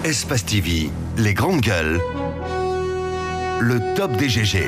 Espace TV, les grandes gueules, le top des GG.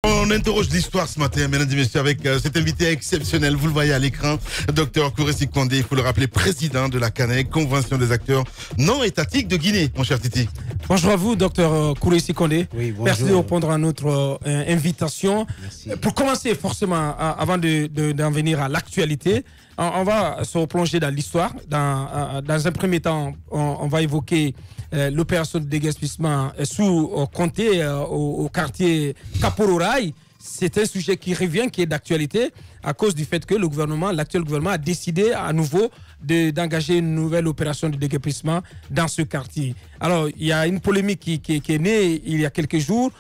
On interroge l'histoire ce matin, mesdames et messieurs, avec cet invité exceptionnel. Vous le voyez à l'écran, Dr Kouressi Kondé, il faut le rappeler, président de la CANEC, Convention des acteurs non étatiques de Guinée, mon cher Titi. Bonjour à vous, Dr Kouressi Kondé. Oui, merci de répondre à notre invitation. Merci. Pour commencer, forcément, avant d'en venir à l'actualité, on va se replonger dans l'histoire. Dans un premier temps, on va évoquer l'opération de déguerpissement sous Comté au quartier Kapororaï. C'est un sujet qui revient, qui est d'actualité à cause du fait que l'actuel gouvernement a décidé à nouveau d'engager une nouvelle opération de déguerpissement dans ce quartier. Alors, il y a une polémique qui est née il y a quelques jours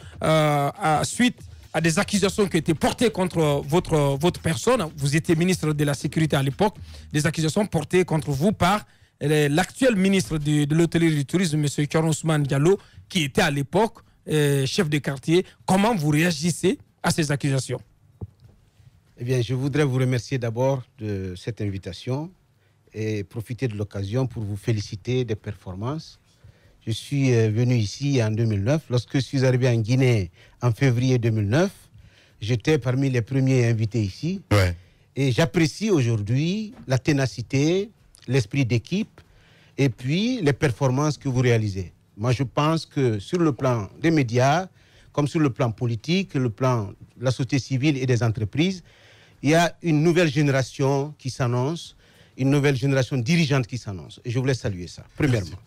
suite à des accusations qui ont été portées contre votre personne. Vous étiez ministre de la Sécurité à l'époque. Des accusations portées contre vous par l'actuel ministre de l'Hôtellerie et du Tourisme, M. Thierno Ousmane Diallo, qui était à l'époque chef de quartier. Comment vous réagissez à ces accusations? Eh bien, je voudrais vous remercier d'abord de cette invitation et profiter de l'occasion pour vous féliciter des performances. Je suis venu ici en 2009. Lorsque je suis arrivé en Guinée en février 2009, j'étais parmi les premiers invités ici. Ouais. Et j'apprécie aujourd'hui la ténacité, l'esprit d'équipe et puis les performances que vous réalisez. Moi, je pense que sur le plan des médias, comme sur le plan politique, le plan de la société civile et des entreprises, il y a une nouvelle génération qui s'annonce, une nouvelle génération dirigeante qui s'annonce. Et je voulais saluer ça, premièrement. Merci.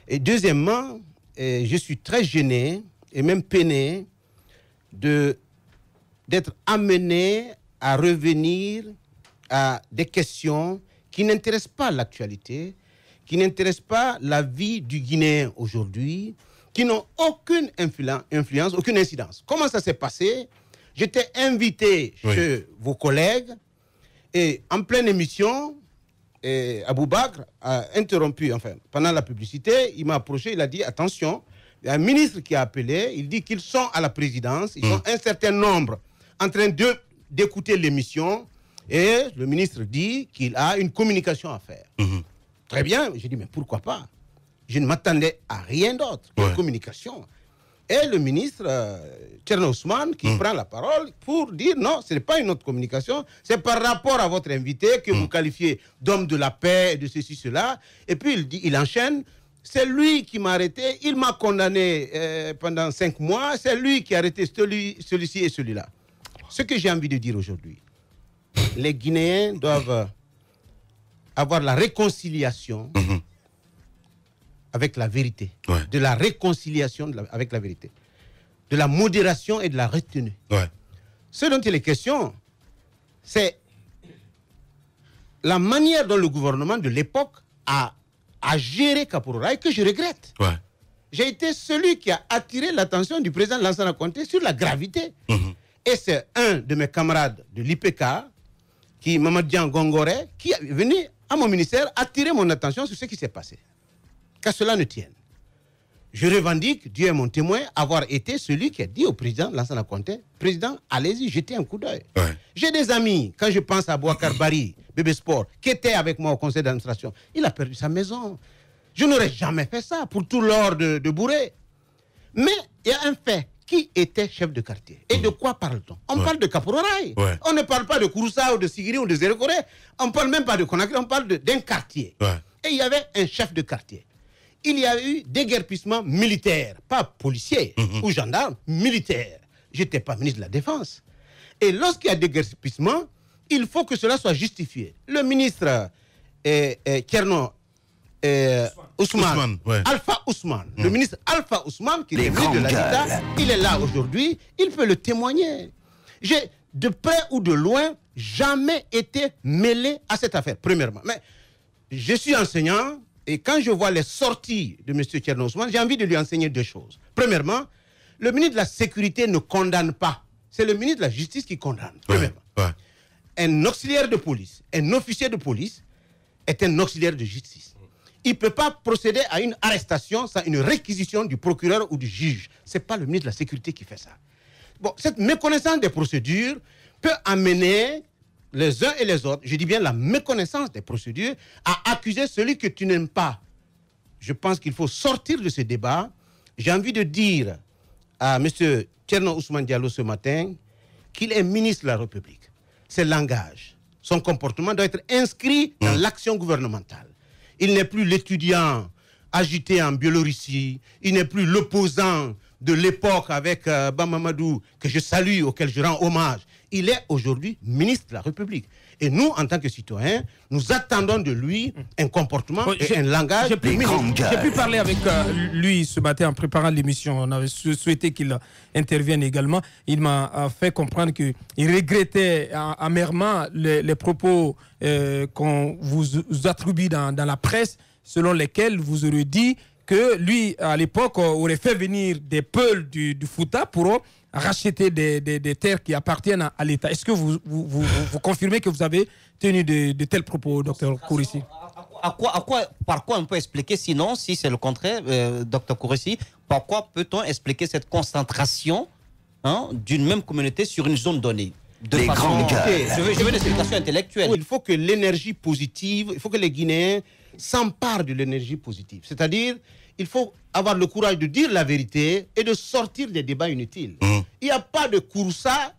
Et deuxièmement, je suis très gêné et même peiné d'être amené à revenir à des questions qui n'intéressent pas l'actualité, qui n'intéressent pas la vie du Guinéen aujourd'hui, qui n'ont aucune influence, aucune incidence. Comment ça s'est passé? J'étais invité chez vos collègues et en pleine émission, Abou Bakr a interrompu, enfin, pendant la publicité, il m'a approché, il a dit, attention, il y a un ministre qui a appelé, il dit qu'ils sont à la présidence, ils sont un certain nombre en train d'écouter l'émission et le ministre dit qu'il a une communication à faire. Très bien, j'ai dit, mais pourquoi pas? Je ne m'attendais à rien d'autre qu'une communication. Et le ministre Thierno Ousmane qui prend la parole pour dire non, ce n'est pas une autre communication, c'est par rapport à votre invité que vous qualifiez d'homme de la paix, de ceci, cela. Et puis il enchaîne, c'est lui qui m'a arrêté, il m'a condamné pendant 5 mois, c'est lui qui a arrêté celui-ci et celui-là. Ce que j'ai envie de dire aujourd'hui, les Guinéens doivent avoir la réconciliation avec la vérité, de la réconciliation avec la vérité, de la modération et de la retenue. Ce dont il est question, c'est la manière dont le gouvernement de l'époque a géré Kapororaï que je regrette. J'ai été celui qui a attiré l'attention du président Lansana Conté sur la gravité. Et c'est un de mes camarades de l'IPK, qui Mamadian Gongoré, qui est venu à mon ministère attirer mon attention sur ce qui s'est passé. Qu'à cela ne tienne. Je revendique, Dieu est mon témoin, avoir été celui qui a dit au président Lansana Conté, président, allez-y, jetez un coup d'œil. J'ai des amis, quand je pense à Bouakar Bari, Bébé Sport, qui était avec moi au conseil d'administration, il a perdu sa maison. Je n'aurais jamais fait ça pour tout l'or de Bourré. Mais il y a un fait. Qui était chef de quartier? Et de quoi parle-t-on? On parle de Kapororaï. On ne parle pas de Kouroussa ou de Sigiri ou de Zérekoré. On ne parle même pas de Conakry, on parle d'un quartier. Et il y avait un chef de quartier. Il y a eu déguerpissement militaire, pas policier ou gendarme, militaire. Je n'étais pas ministre de la Défense. Et lorsqu'il y a déguerpissement, il faut que cela soit justifié. Le ministre Thierno Ousmane, Alpha Ousmane, le ministre Alpha Ousmane, qui est le ministre de l'Habitat, il est là aujourd'hui, il peut le témoigner. J'ai, de près ou de loin, jamais été mêlé à cette affaire, premièrement. Mais je suis enseignant, et quand je vois les sorties de M. Thierno Ousmane, j'ai envie de lui enseigner 2 choses. Premièrement, le ministre de la Sécurité ne condamne pas. C'est le ministre de la Justice qui condamne, premièrement. Un auxiliaire de police, un officier de police est un auxiliaire de justice. Il ne peut pas procéder à une arrestation sans une réquisition du procureur ou du juge. Ce n'est pas le ministre de la Sécurité qui fait ça. Bon, cette méconnaissance des procédures peut amener les uns et les autres, je dis bien la méconnaissance des procédures, à accuser celui que tu n'aimes pas. Je pense qu'il faut sortir de ce débat. J'ai envie de dire à M. Thierno Ousmane Diallo ce matin qu'il est ministre de la République. C'est le langage. Son comportement doit être inscrit dans l'action gouvernementale. Il n'est plus l'étudiant agité en Biélorussie. Il n'est plus l'opposant de l'époque avec Bamamadou, que je salue, auquel je rends hommage. Il est aujourd'hui ministre de la République. Et nous, en tant que citoyens, nous attendons de lui un comportement et un langage. J'ai pu parler avec lui ce matin en préparant l'émission. On avait souhaité qu'il intervienne également. Il m'a fait comprendre qu'il regrettait amèrement les propos qu'on vous attribue dans la presse, selon lesquels vous aurez dit que lui, à l'époque, aurait fait venir des peuls du Fouta pour racheter des terres qui appartiennent à l'État. Est-ce que vous confirmez que vous avez tenu de tels propos, docteur Kourissi? Par quoi on peut expliquer, sinon, si c'est le contraire, docteur Kourissi, par quoi peut-on expliquer cette concentration d'une même communauté sur une zone donnée? Je veux une explication intellectuelle. Il faut que l'énergie positive, il faut que les Guinéens s'emparent de l'énergie positive. C'est-à-dire, il faut avoir le courage de dire la vérité et de sortir des débats inutiles. Il n'y a pas de Kouroussa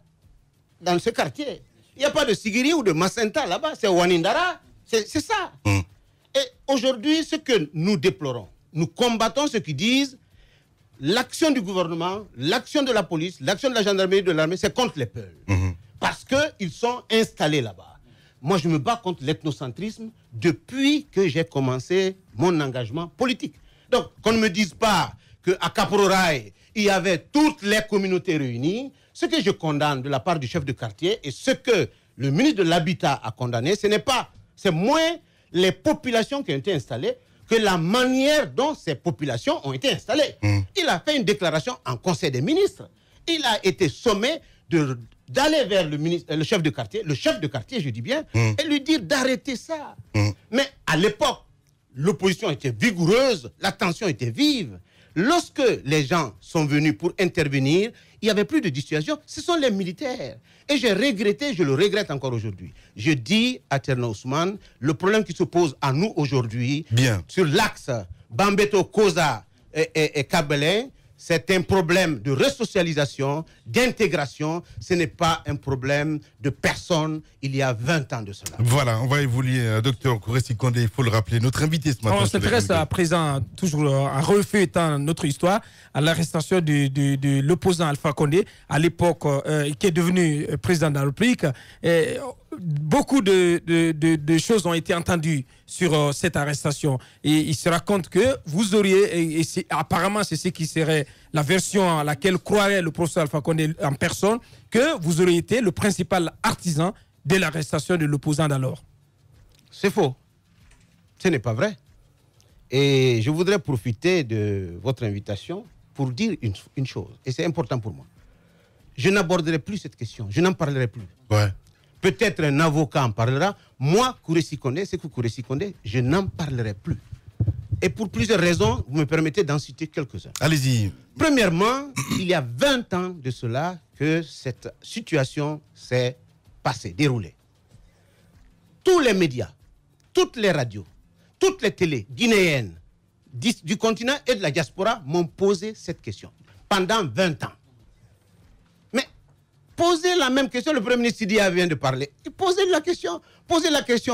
dans ce quartier. Il n'y a pas de Sigiri ou de Macenta là-bas. C'est Wanindara. C'est ça. Et aujourd'hui, ce que nous déplorons, nous combattons ceux qui disent l'action du gouvernement, l'action de la police, l'action de la gendarmerie, de l'armée, c'est contre les peuples. Parce qu'ils sont installés là-bas. Moi, je me bats contre l'ethnocentrisme depuis que j'ai commencé mon engagement politique. Donc, qu'on ne me dise pas qu'à Caprorail, il y avait toutes les communautés réunies. Ce que je condamne de la part du chef de quartier et ce que le ministre de l'Habitat a condamné, c'est moins les populations qui ont été installées que la manière dont ces populations ont été installées. Il a fait une déclaration en Conseil des ministres. Il a été sommé d'aller vers le chef de quartier, je dis bien, et lui dire d'arrêter ça. Mais à l'époque, l'opposition était vigoureuse, la tension était vive. Lorsque les gens sont venus pour intervenir, il n'y avait plus de dissuasion. Ce sont les militaires. Et j'ai regretté, je le regrette encore aujourd'hui. Je dis à Thierno Ousmane, le problème qui se pose à nous aujourd'hui, sur l'axe Bambeto-Koza et Kabelin, c'est un problème de resocialisation, d'intégration. Ce n'est pas un problème de personne il y a 20 ans de cela. Voilà, on va évoluer. Docteur Kouressi Kondé, il faut le rappeler, notre invité ce matin. On s'intéresse à présent, toujours en reflétant notre histoire, à l'arrestation de l'opposant Alpha Condé, à l'époque, qui est devenu président de la République. Beaucoup de choses ont été entendues sur cette arrestation. Et il se raconte que vous auriez, et apparemment c'est ce qui serait la version à laquelle croirait le professeur Alpha Condé en personne, que vous auriez été le principal artisan de l'arrestation de l'opposant d'alors. C'est faux. Ce n'est pas vrai. Et je voudrais profiter de votre invitation pour dire une chose. Et c'est important pour moi. Je n'aborderai plus cette question. Je n'en parlerai plus. Peut-être un avocat en parlera. Moi, Kouressi Kondé, c'est que Kouressi Kondé, je n'en parlerai plus. Et pour plusieurs raisons, vous me permettez d'en citer quelques-uns. Allez-y. Premièrement, il y a 20 ans de cela que cette situation s'est passée, déroulée. Tous les médias, toutes les radios, toutes les télés guinéennes du continent et de la diaspora m'ont posé cette question pendant 20 ans. Posez la même question, le Premier ministre Sidia vient de parler. Posez la question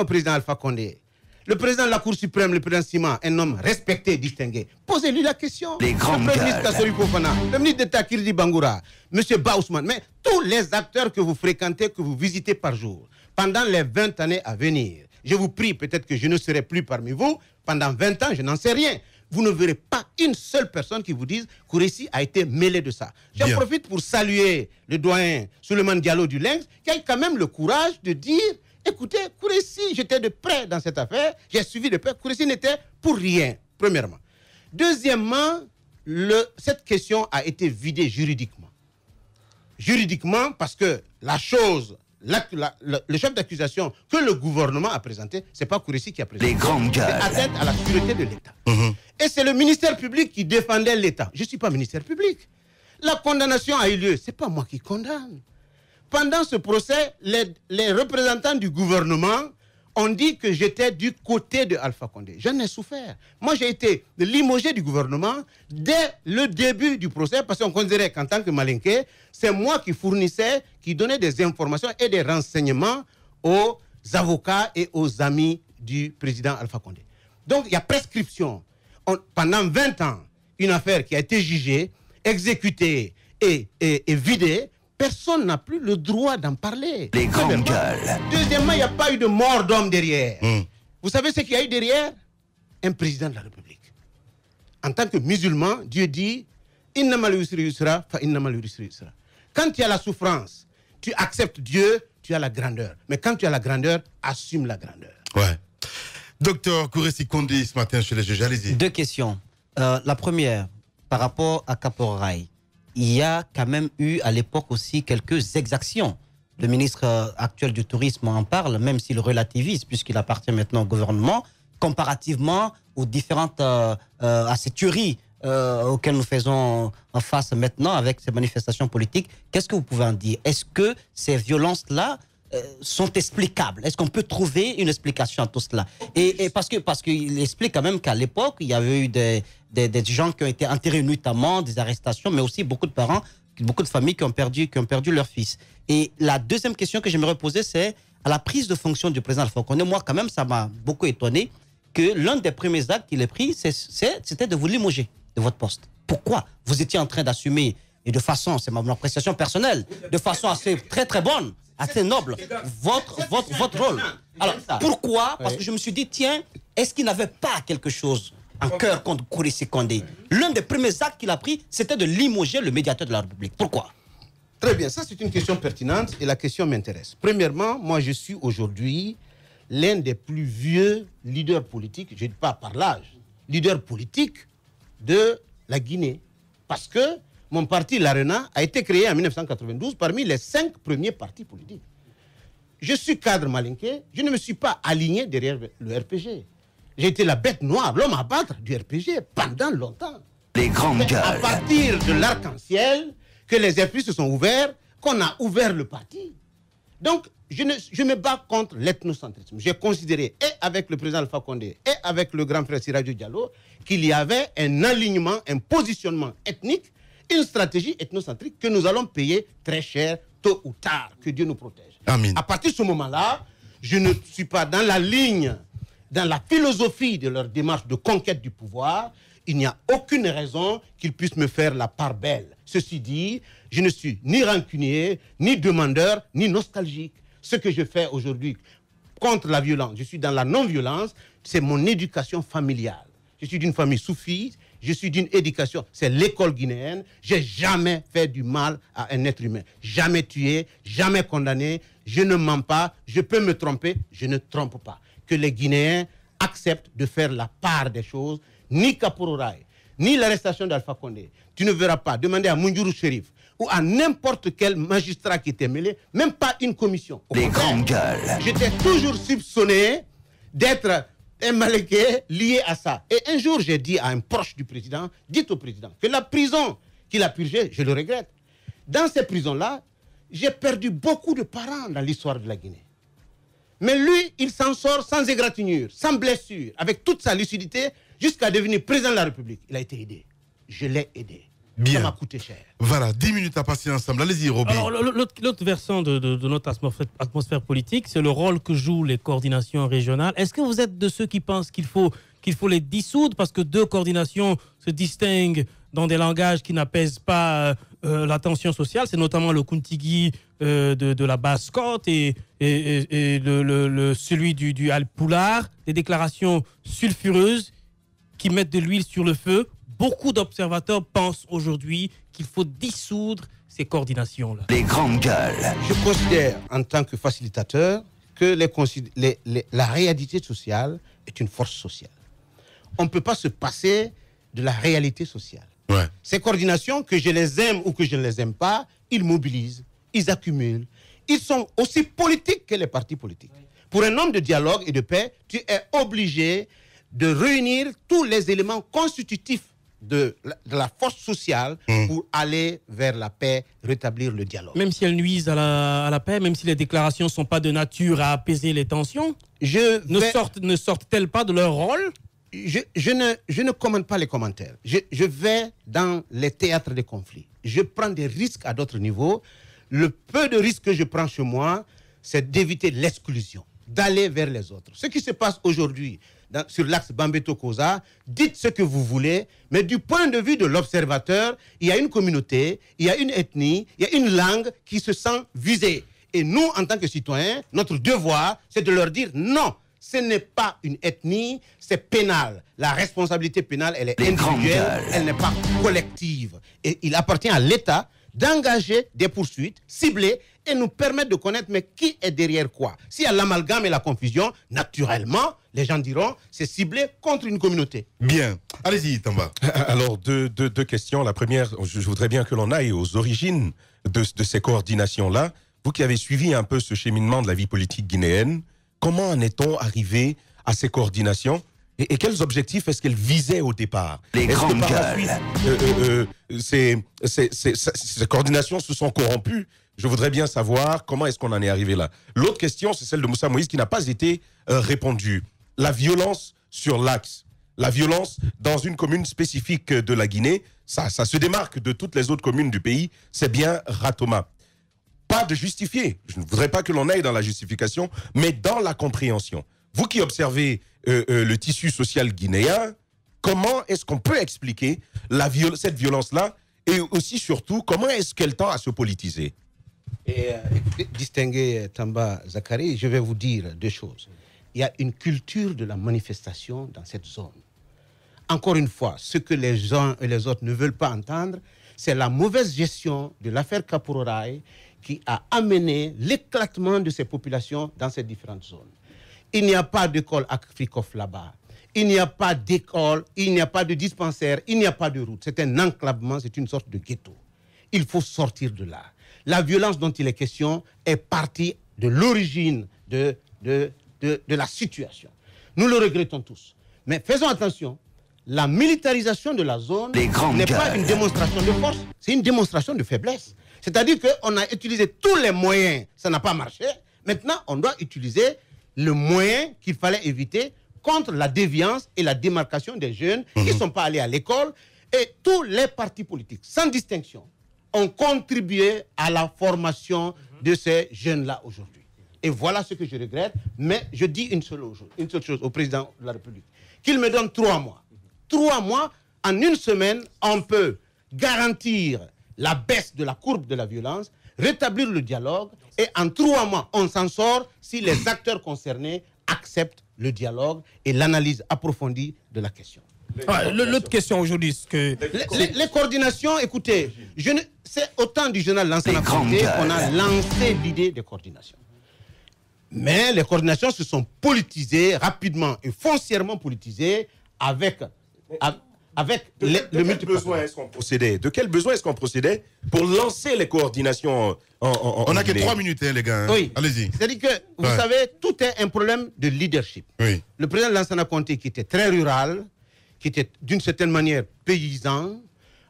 au président Alpha Condé. Le président de la Cour suprême, le président Sima, un homme respecté, distingué. Posez-lui la question. Le Premier ministre Kassori Fofana, le ministre d'État Kirdi Bangoura, M. Ba Ousmane, mais tous les acteurs que vous fréquentez, que vous visitez par jour, pendant les 20 années à venir, je vous prie, peut-être que je ne serai plus parmi vous, pendant 20 ans, je n'en sais rien. Vous ne verrez pas une seule personne qui vous dise Kouressi a été mêlé de ça. J'en profite pour saluer le doyen Souleymane Diallo du Lynx, qui a quand même le courage de dire écoutez, Kouressi, j'étais de près dans cette affaire, j'ai suivi de près, Kouressi n'était pour rien, premièrement. Deuxièmement, cette question a été vidée juridiquement. Juridiquement, parce que la chose, le chef d'accusation que le gouvernement a présenté, ce n'est pas Kouressi qui a présenté. C'est atteinte à la sûreté de l'État. Et c'est le ministère public qui défendait l'État. Je ne suis pas ministère public. La condamnation a eu lieu. Ce n'est pas moi qui condamne. pendant ce procès, les représentants du gouvernement ont dit que j'étais du côté de Alpha Condé. J'en ai souffert. Moi, j'ai été limogé du gouvernement dès le début du procès parce qu'on considérait qu'en tant que Malinké, c'est moi qui fournissais, qui donnais des informations et des renseignements aux avocats et aux amis du président Alpha Condé. Donc, il y a prescription. Pendant 20 ans, une affaire qui a été jugée, exécutée et vidée, personne n'a plus le droit d'en parler. Les grandes gueules. Deuxièmement, il n'y a pas eu de mort d'homme derrière. Vous savez ce qu'il y a eu derrière? Un président de la République. En tant que musulman, Dieu dit Innamal yusri yusra, fa innamal yusri yusra. Quand tu as la souffrance, tu acceptes Dieu, tu as la grandeur. Mais quand tu as la grandeur, assume la grandeur. Ouais. Docteur Kouressi Kondé, ce matin chez les juges, allez-y. 2 questions. La première, par rapport à Kaporaï, il y a quand même eu à l'époque aussi quelques exactions. Le ministre actuel du Tourisme en parle, même s'il relativise, puisqu'il appartient maintenant au gouvernement, comparativement aux différentes à ces tueries auxquelles nous faisons face maintenant avec ces manifestations politiques. Qu'est-ce que vous pouvez en dire? Est-ce que ces violences-là sont explicables? Est-ce qu'on peut trouver une explication à tout cela? Et parce qu'il explique quand même qu'à l'époque, il y avait eu des gens qui ont été enterrés nuitamment, des arrestations, mais aussi beaucoup de parents, beaucoup de familles qui ont perdu leur fils. Et la deuxième question que j'aimerais poser, c'est à la prise de fonction du président Alpha Condé. Moi, quand même, ça m'a beaucoup étonné que l'un des premiers actes qu'il ait pris, c'était de vous limoger de votre poste. Pourquoi? Vous étiez en train d'assumer, et de façon, c'est mon appréciation personnelle, de façon assez très très bonne, assez noble, votre rôle. Alors, pourquoi? Parce que je me suis dit, tiens, est-ce qu'il n'avait pas quelque chose en cœur contre Kouressi Kondé? L'un des premiers actes qu'il a pris, c'était de limoger le médiateur de la République. Pourquoi? Très bien, ça c'est une question pertinente et la question m'intéresse. Premièrement, moi je suis aujourd'hui l'un des plus vieux leaders politiques, je ne dis pas par l'âge, leader politique de la Guinée. Parce que mon parti, l'ARENA, a été créé en 1992 parmi les 5 premiers partis politiques. Je suis cadre malinké, je ne me suis pas aligné derrière le RPG. J'ai été la bête noire, l'homme à battre du RPG pendant longtemps. Les grandes gueules. À partir de l'arc-en-ciel, que les esprits se sont ouverts, qu'on a ouvert le parti. Donc, je me bats contre l'ethnocentrisme. J'ai considéré, et avec le président Alpha Condé, et avec le grand frère Sirajo Diallo, qu'il y avait un alignement, un positionnement ethnique, une stratégie ethnocentrique que nous allons payer très cher, tôt ou tard. Que Dieu nous protège. Amen. À partir de ce moment-là, je ne suis pas dans la ligne, dans la philosophie de leur démarche de conquête du pouvoir. Il n'y a aucune raison qu'ils puissent me faire la part belle. Ceci dit, je ne suis ni rancunier, ni demandeur, ni nostalgique. Ce que je fais aujourd'hui contre la violence, je suis dans la non-violence, c'est mon éducation familiale. Je suis d'une famille soufie, je suis d'une éducation, c'est l'école guinéenne. J'ai jamais fait du mal à un être humain. Jamais tué, jamais condamné. Je ne mens pas, je peux me tromper, je ne trompe pas. Que les Guinéens acceptent de faire la part des choses. Ni Kaporaï, ni l'arrestation d'Alpha Condé. Tu ne verras pas. Demandez à Mounjourou Chérif ou à n'importe quel magistrat qui était mêlé, même pas une commission. Les grandes gueules. J'étais toujours soupçonné d'être un malinké lié à ça. Et un jour, j'ai dit à un proche du président, dites au président, que la prison qu'il a purgée, je le regrette. Dans ces prisons-là, j'ai perdu beaucoup de parents dans l'histoire de la Guinée. Mais lui, il s'en sort sans égratignure, sans blessure, avec toute sa lucidité, jusqu'à devenir président de la République. Il a été aidé. Je l'ai aidé. Bien. Ça m'a coûté cher. Voilà, 10 minutes à passer ensemble. Allez-y, Roby. Alors, l'autre versant de notre atmosphère politique, c'est le rôle que jouent les coordinations régionales. Est-ce que vous êtes de ceux qui pensent qu'il faut les dissoudre parce que 2 coordinations se distinguent dans des langages qui n'apaisent pas la tension sociale? C'est notamment le Kuntigi de la Basse-Côte et celui du Alpoulard, des déclarations sulfureuses qui mettent de l'huile sur le feu. Beaucoup d'observateurs pensent aujourd'hui qu'il faut dissoudre ces coordinations-là. Les grandes gueules. Je considère, en tant que facilitateur, que la réalité sociale est une force sociale. On ne peut pas se passer de la réalité sociale. Ouais. Ces coordinations, que je les aime ou que je ne les aime pas, ils mobilisent, ils accumulent. Ils sont aussi politiques que les partis politiques. Pour un homme de dialogue et de paix, tu es obligé de réunir tous les éléments constitutifs de la force sociale pour aller vers la paix, rétablir le dialogue. Même si elles nuisent à la paix, même si les déclarations ne sont pas de nature à apaiser les tensions, ne sortent-elles pas de leur rôle? Je ne commente pas les commentaires. Je vais dans les théâtres de conflits. Je prends des risques à d'autres niveaux. Le peu de risques que je prends chez moi, c'est d'éviter l'exclusion, d'aller vers les autres. Ce qui se passe aujourd'hui sur l'axe Bambeto-Koza, dites ce que vous voulez, mais du point de vue de l'observateur, il y a une communauté, il y a une ethnie, il y a une langue qui se sent visée. Et nous, en tant que citoyens, notre devoir, c'est de leur dire non. Ce n'est pas une ethnie, c'est pénal. La responsabilité pénale, elle est individuelle, elle n'est pas collective. Et il appartient à l'État d'engager des poursuites ciblées et nous permettre de connaître mais qui est derrière quoi. S'il y a l'amalgame et la confusion, naturellement, les gens diront c'est ciblé contre une communauté. Bien. Allez-y, Tamba. Alors, deux questions. La première, je voudrais bien que l'on aille aux origines de ces coordinations-là. Vous qui avez suivi un peu ce cheminement de la vie politique guinéenne, comment en est-on arrivé à ces coordinations et quels objectifs est-ce qu'elles visaient au départ? Les grandes gueules. Ces coordinations se sont corrompues. Je voudrais bien savoir comment est-ce qu'on en est arrivé là. L'autre question, c'est celle de Moussa Moïse qui n'a pas été répondue. La violence sur l'axe, la violence dans une commune spécifique de la Guinée, ça se démarque de toutes les autres communes du pays, c'est bien Ratoma. Pas de justifier. Je ne voudrais pas que l'on aille dans la justification, mais dans la compréhension. Vous qui observez le tissu social guinéen, comment est-ce qu'on peut expliquer cette violence-là et aussi, surtout, comment est-ce qu'elle tend à se politiser? Écoutez, distingué Tamba Zakari, je vais vous dire deux choses. Il y a une culture de la manifestation dans cette zone. Encore une fois, ce que les uns et les autres ne veulent pas entendre, c'est la mauvaise gestion de l'affaire Kapororaï qui a amené l'éclatement de ces populations dans ces différentes zones. Il n'y a pas d'école Afrikof là-bas. Il n'y a pas d'école, il n'y a pas de dispensaire, il n'y a pas de route. C'est un enclavement, c'est une sorte de ghetto. Il faut sortir de là. La violence dont il est question est partie de l'origine de la situation. Nous le regrettons tous. Mais faisons attention, la militarisation de la zone n'est pas une démonstration de force, c'est une démonstration de faiblesse. C'est-à-dire qu'on a utilisé tous les moyens, ça n'a pas marché. Maintenant, on doit utiliser le moyen qu'il fallait éviter contre la déviance et la démarcation des jeunes qui ne sont pas allés à l'école. Et tous les partis politiques, sans distinction, ont contribué à la formation de ces jeunes-là aujourd'hui. Et voilà ce que je regrette. Mais je dis une seule chose au président de la République. Qu'il me donne 3 mois. 3 mois, en une semaine, on peut garantir la baisse de la courbe de la violence, rétablir le dialogue, et en 3 mois, on s'en sort si les acteurs concernés acceptent le dialogue et l'analyse approfondie de la question. L'autre question aujourd'hui, c'est que... Les coordinations, écoutez, c'est au temps du journal Lansana Conté qu'on a lancé l'idée de coordination. Mais les coordinations se sont politisées rapidement et foncièrement politisées avec de quel besoin est-ce qu'on procédait? De quel besoin est-ce qu'on procédait pour lancer les coordinations On n'a que 3 minutes, hein, les gars. Hein. Oui. Allez-y. C'est-à-dire que, vous savez, tout est un problème de leadership. Oui. Le président Lansana Conté, qui était très rural, qui était d'une certaine manière paysan,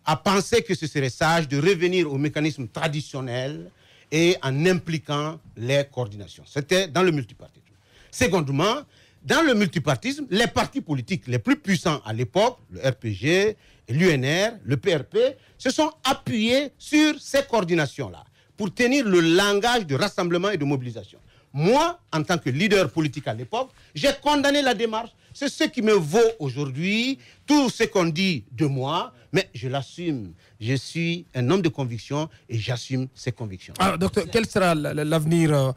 a pensé que ce serait sage de revenir au mécanisme traditionnel et en impliquant les coordinations. C'était dans le multipartisme. Secondement, dans le multipartisme, les partis politiques les plus puissants à l'époque, le RPG, l'UNR, le PRP, se sont appuyés sur ces coordinations-là pour tenir le langage de rassemblement et de mobilisation. Moi, en tant que leader politique à l'époque, j'ai condamné la démarche. C'est ce qui me vaut aujourd'hui, tout ce qu'on dit de moi, mais je l'assume. Je suis un homme de conviction et j'assume ces convictions. Alors, docteur, quel sera l'avenir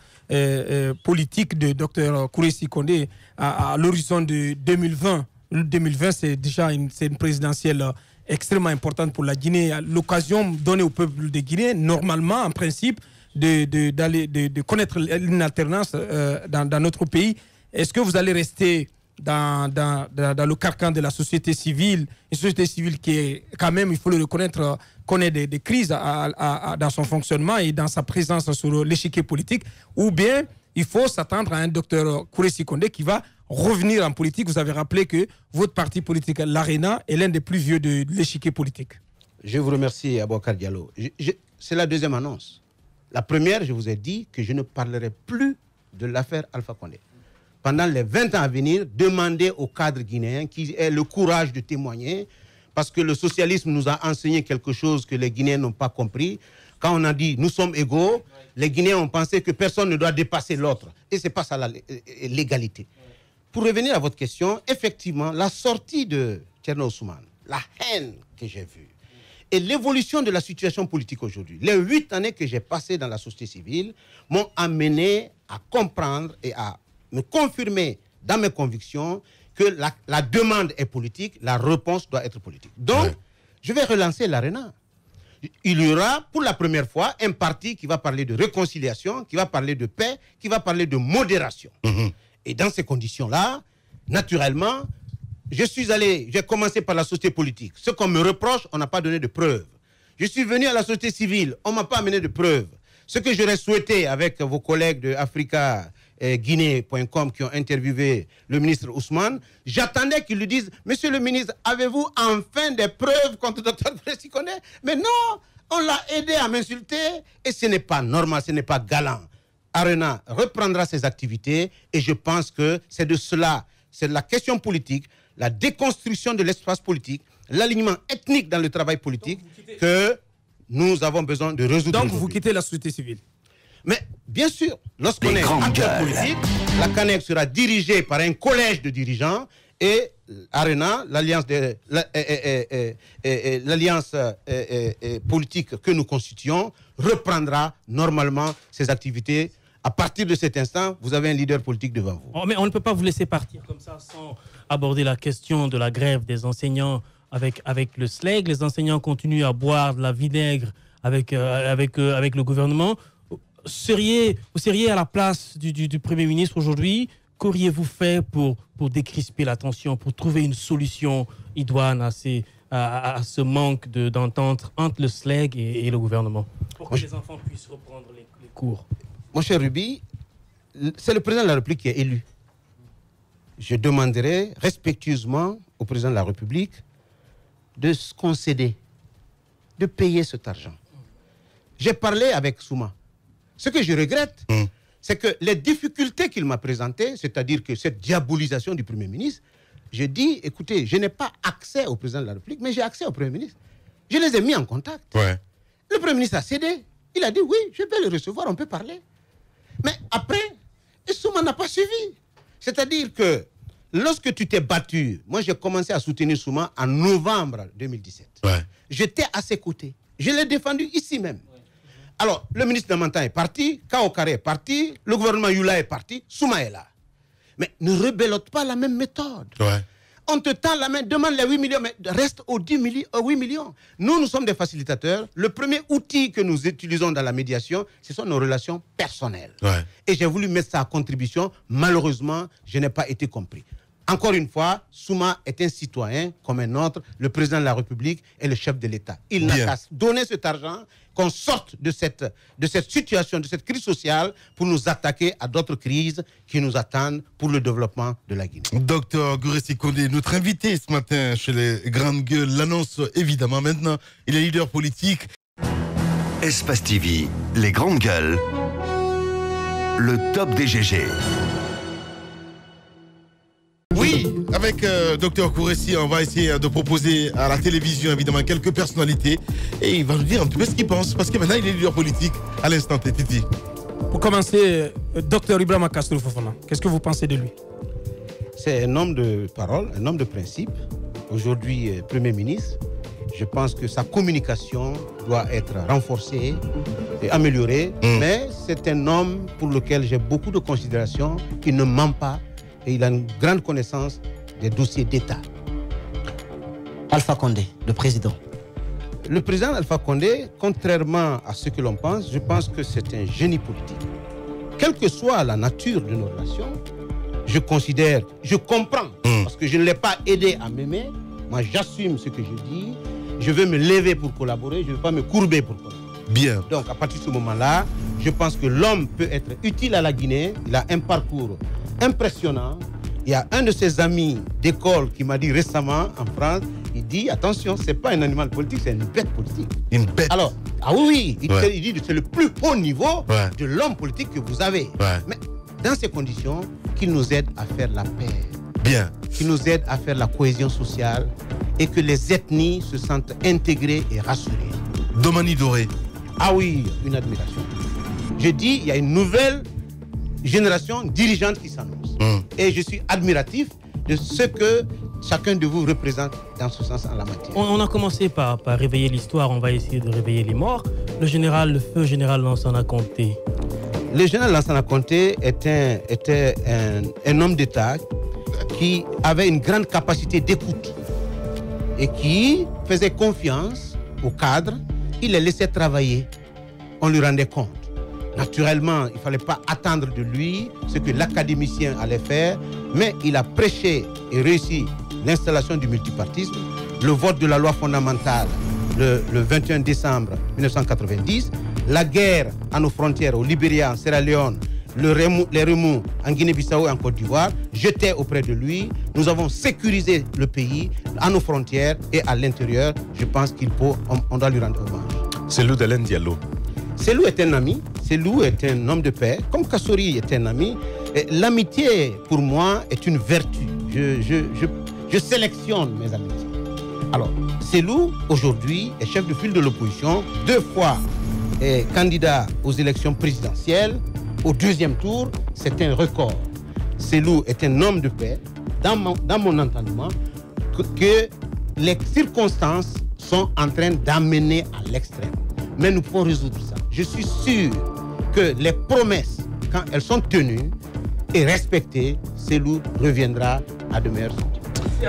politique de docteur Kouressi Kondé à l'horizon de 2020? 2020, c'est déjà une présidentielle extrêmement importante pour la Guinée. L'occasion donnée au peuple de Guinée, normalement, en principe, de connaître une alternance dans notre pays. Est-ce que vous allez rester dans le carcan de la société civile, une société civile qui est quand même, il faut le reconnaître, connaît des crises dans son fonctionnement et dans sa présence sur l'échiquier politique, ou bien il faut s'attendre à un docteur Kouressi Condé qui va revenir en politique. Vous avez rappelé que votre parti politique, l'ARENA, est l'un des plus vieux de l'échiquier politique. Je vous remercie, Aboubacar Diallo. C'est la deuxième annonce. La première, je vous ai dit que je ne parlerai plus de l'affaire Alpha Condé. Pendant les 20 ans à venir, demandez aux cadres guinéens qui aient le courage de témoigner, parce que le socialisme nous a enseigné quelque chose que les Guinéens n'ont pas compris. Quand on a dit « nous sommes égaux », les Guinéens ont pensé que personne ne doit dépasser l'autre. Et ce n'est pas ça l'égalité. Pour revenir à votre question, effectivement, la sortie de Thierno Ousmane, la haine que j'ai vue, et l'évolution de la situation politique aujourd'hui, les 8 années que j'ai passées dans la société civile m'ont amené à comprendre et à me confirmer dans mes convictions que la demande est politique, la réponse doit être politique. Donc, je vais relancer l'ARENA. Il y aura pour la première fois un parti qui va parler de réconciliation, qui va parler de paix, qui va parler de modération. Et dans ces conditions-là, naturellement, j'ai commencé par la société politique. Ce qu'on me reproche, on n'a pas donné de preuves. Je suis venu à la société civile, on ne m'a pas amené de preuves. Ce que j'aurais souhaité avec vos collègues de africa-guinée.com qui ont interviewé le ministre Ousmane, j'attendais qu'ils lui disent « Monsieur le ministre, avez-vous enfin des preuves contre le Dr Kouressi Condé ?» Mais non, on l'a aidé à m'insulter et ce n'est pas normal, ce n'est pas galant. ARENA reprendra ses activités et je pense que c'est de cela, c'est de la question politique, la déconstruction de l'espace politique, l'alignement ethnique dans le travail politique que nous avons besoin de résoudre. Donc vous quittez la société civile? Mais bien sûr, lorsqu'on est acteur politique, la CANEC sera dirigée par un collège de dirigeants et ARENA, l'alliance politique que nous constituons, reprendra normalement ses activités. À partir de cet instant, vous avez un leader politique devant vous. Oh, mais on ne peut pas vous laisser partir comme ça sans aborder la question de la grève des enseignants avec le SLEG. Les enseignants continuent à boire de la vinaigre avec le gouvernement. Vous seriez à la place du Premier ministre aujourd'hui. Qu'auriez-vous fait pour décrisper la tension, pour trouver une solution idoine à ce manque d'entente entre le SLEG et le gouvernement, pour que les enfants puissent reprendre les cours? Mon cher Ruby, c'est le président de la République qui est élu. Je demanderai respectueusement au président de la République de se concéder, de payer cet argent. J'ai parlé avec Souma. Ce que je regrette, c'est que les difficultés qu'il m'a présentées, c'est-à-dire que cette diabolisation du Premier ministre, je dis, écoutez, je n'ai pas accès au président de la République, mais j'ai accès au Premier ministre. Je les ai mis en contact. Le Premier ministre a cédé. Il a dit, oui, je vais le recevoir, on peut parler. Mais après, Souma n'a pas suivi. C'est-à-dire que lorsque tu t'es battu, moi j'ai commencé à soutenir Souma en novembre 2017. J'étais à ses côtés. Je l'ai défendu ici même. Alors, le ministre Damantan est parti, Kao Kare est parti, le gouvernement Yula est parti, Souma est là. Mais ne rebellote pas la même méthode. On te tend la main, demande les 8 millions, mais reste aux 8 millions. Nous sommes des facilitateurs. Le premier outil que nous utilisons dans la médiation, ce sont nos relations personnelles. Et j'ai voulu mettre ça à contribution. Malheureusement, je n'ai pas été compris. Encore une fois, Souma est un citoyen comme un autre. Le président de la République est le chef de l'État. Il n'a qu'à donner cet argent, qu'on sorte de cette situation, de cette crise sociale, pour nous attaquer à d'autres crises qui nous attendent pour le développement de la Guinée. Docteur Kouressi Condé, notre invité ce matin chez les Grandes Gueules, l'annonce évidemment maintenant. Il est leader politique. Espace TV, les Grandes Gueules, le top des GG. Oui, avec Docteur Kouressi, on va essayer de proposer à la télévision évidemment quelques personnalités et il va nous dire un petit peu ce qu'il pense parce que maintenant il est leader politique à l'instant T. Titi. Pour commencer, Docteur Ibrahima Castro Fofana, qu'est-ce que vous pensez de lui? C'est un homme de parole, un homme de principe. Aujourd'hui, Premier ministre. Je pense que sa communication doit être renforcée et améliorée. Mais c'est un homme pour lequel j'ai beaucoup de considération. Il ne ment pas. Et il a une grande connaissance des dossiers d'État. Alpha Condé, le président. Le président Alpha Condé, contrairement à ce que l'on pense, je pense que c'est un génie politique. Quelle que soit la nature de nos relations, je considère, je comprends, parce que je ne l'ai pas aidé à m'aimer. Moi, j'assume ce que je dis. Je veux me lever pour collaborer, je ne veux pas me courber pour collaborer. Bien. Donc, à partir de ce moment-là, je pense que l'homme peut être utile à la Guinée. Il a un parcours impressionnant. Il y a un de ses amis d'école qui m'a dit récemment en France, il dit, attention, c'est pas un animal politique, c'est une bête politique. Une bête. Alors, il dit que c'est le plus haut niveau de l'homme politique que vous avez. Mais dans ces conditions, qu'il nous aide à faire la paix. Bien. Qu'il nous aide à faire la cohésion sociale et que les ethnies se sentent intégrées et rassurées. Domani Doré. Ah oui, une admiration. Je dis, il y a une nouvelle génération dirigeante qui s'annonce. Et je suis admiratif de ce que chacun de vous représente dans ce sens en la matière. On a commencé par réveiller l'histoire, on va essayer de réveiller les morts. Le feu général Lansana Conté. Le général Lansana Conté était un homme d'État qui avait une grande capacité d'écoute et qui faisait confiance aux cadres. Il les laissait travailler. On lui rendait compte. Naturellement, il ne fallait pas attendre de lui ce que l'académicien allait faire, mais il a prêché et réussi l'installation du multipartisme, le vote de la loi fondamentale le 21 décembre 1990, la guerre à nos frontières au Libéria, en Sierra Leone, les remous en Guinée-Bissau et en Côte d'Ivoire, j'étais auprès de lui. Nous avons sécurisé le pays à nos frontières et à l'intérieur. Je pense qu'on doit lui rendre hommage. Cellou Dalein Diallo. Cellou est un ami, Cellou est un homme de paix, comme Kassori est un ami. L'amitié, pour moi, est une vertu. Je sélectionne mes amitiés. Alors, Cellou, aujourd'hui, est chef de file de l'opposition, 2 fois est candidat aux élections présidentielles. Au 2e tour, c'est un record. Cellou est un homme de paix, dans mon entendement, que les circonstances sont en train d'amener à l'extrême. Mais nous pouvons résoudre ça. Je suis sûr que les promesses, quand elles sont tenues et respectées, Cellou reviendra à de meilleurs sentiments.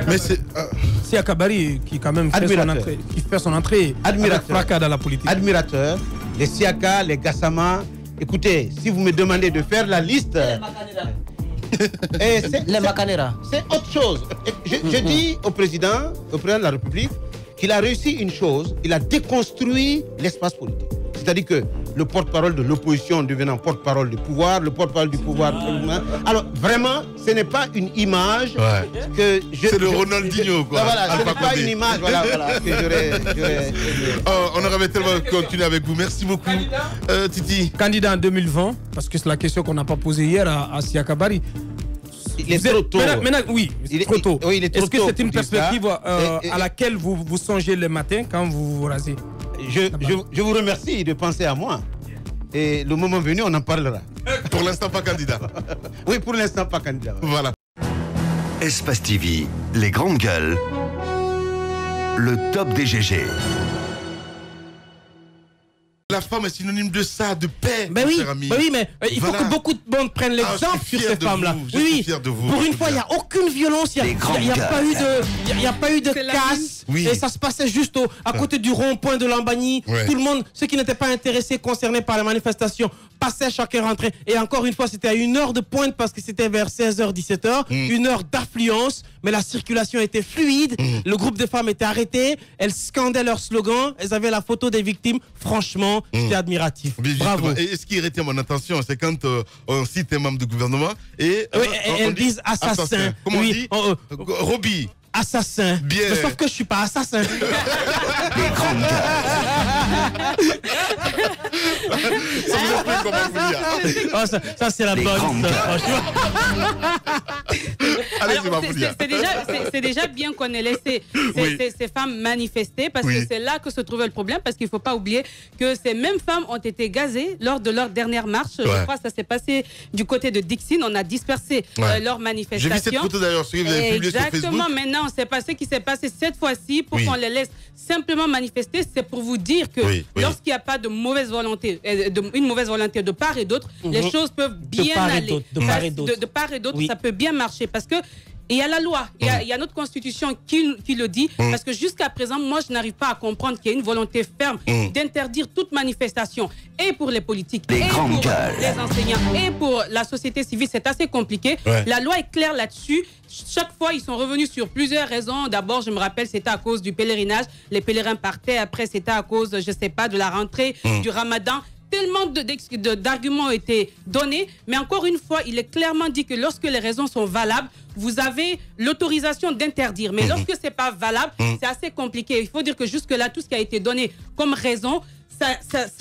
Mais c'est Akabari qui quand même fait son entrée avec fracas dans la politique. Admirateur, les Siaka, les Gassama. Écoutez, si vous me demandez de faire la liste... Les Macanera. C'est autre chose. Je dis au président de la République qu'il a réussi une chose, il a déconstruit l'espace politique. C'est-à-dire que le porte-parole de l'opposition devenant porte-parole du pouvoir, le porte-parole du pouvoir... Alors, vraiment, ce n'est pas une image que je... C'est le Ronaldinho, quoi. Voilà, ce n'est pas une image que j'aurais... On aurait tellement continué avec vous. Merci beaucoup, Titi. Candidat en 2020, parce que c'est la question qu'on n'a pas posée hier à Siakabari. Il est trop tôt. Maintenant, oui, trop tôt. Oui, il est trop Est-ce que tôt c'est une perspective à laquelle vous songez le matin quand vous vous rasez? Je vous remercie de penser à moi. Et le moment venu, on en parlera. Pour l'instant, pas candidat. Oui, pour l'instant, pas candidat. Voilà. Espace TV, les grandes gueules, le top des GG. La femme est synonyme de ça, de paix, ben oui, cher ami. Ben oui, mais il faut que beaucoup de monde prennent l'exemple sur ces femmes-là. Je suis fier de vous. Pour une fois, il n'y a aucune violence, il n'y a pas eu de casse. Oui. Et ça se passait juste à côté du rond-point de Lambani. Ouais. Tout le monde, ceux qui n'étaient pas intéressés, concernés par la manifestation, passaient, chacun rentrait. Et encore une fois, c'était à 1 heure de pointe parce que c'était vers 16h, 17h. 1 heure d'affluence, mais la circulation était fluide. Le groupe de femmes était arrêté. Elles scandaient leur slogan. Elles avaient la photo des victimes. Franchement, j'étais admiratif. Bravo. Et ce qui retient mon attention, c'est quand on cite un membre du gouvernement et elles disent assassin. Comment on dit Roby. Assassin. Bien. Mais sauf que je suis pas assassin. Les grandes gueules. Ça vous explique comment vous dire. Oh, ça c'est la bonne. C'est déjà bien qu'on ait laissé ces femmes manifester parce que c'est là que se trouvait le problème, parce qu'il ne faut pas oublier que ces mêmes femmes ont été gazées lors de leur dernière marche. Je crois que ça s'est passé du côté de Dixine. On a dispersé leur manifestation. J'ai vu cette photo d'ailleurs, vous avez publié sur Facebook. Exactement. Maintenant, c'est pas ce qui s'est passé cette fois-ci pour qu'on les laisse simplement manifester. C'est pour vous dire que lorsqu'il n'y a pas de mauvaise volonté, une mauvaise volonté de part et d'autre, les choses peuvent bien aller. De part et d'autre. Ça peut bien marcher parce que il y a la loi, il y a notre constitution qui le dit, parce que jusqu'à présent, moi, je n'arrive pas à comprendre qu'il y a une volonté ferme d'interdire toute manifestation, et pour les politiques, et pour les enseignants, et pour la société civile. C'est assez compliqué. La loi est claire là-dessus. Chaque fois, ils sont revenus sur plusieurs raisons. D'abord, je me rappelle, c'était à cause du pèlerinage. Les pèlerins partaient. Après, c'était à cause, je ne sais pas, de la rentrée, du ramadan. Tellement d'arguments ont été donnés, mais encore une fois, il est clairement dit que lorsque les raisons sont valables, vous avez l'autorisation d'interdire. Mais lorsque ce n'est pas valable, c'est assez compliqué. Il faut dire que jusque-là, tout ce qui a été donné comme raison,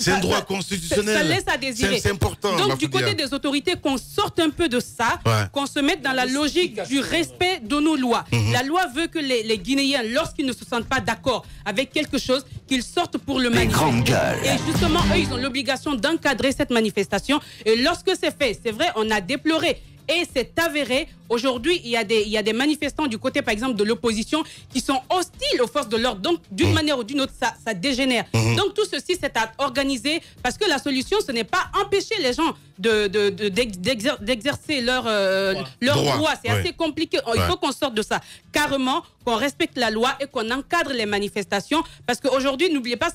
c'est un droit constitutionnel. Ça laisse à désirer. C'est important. Donc, du côté des autorités, qu'on sorte un peu de ça, qu'on se mette dans la logique du respect de nos lois. La loi veut que les Guinéens, lorsqu'ils ne se sentent pas d'accord avec quelque chose, qu'ils sortent pour le manifester. Et justement, eux, ils ont l'obligation d'encadrer cette manifestation. Et lorsque c'est fait, c'est vrai, on a déploré. Et c'est avéré. Aujourd'hui, il y a des manifestants du côté, par exemple, de l'opposition qui sont hostiles aux forces de l'ordre. Donc, d'une manière ou d'une autre, ça dégénère. Donc, tout ceci, c'est à organiser parce que la solution, ce n'est pas empêcher les gens d'exercer leur droit. C'est assez compliqué. Il faut qu'on sorte de ça. Carrément, qu'on respecte la loi et qu'on encadre les manifestations. Parce qu'aujourd'hui, n'oubliez pas,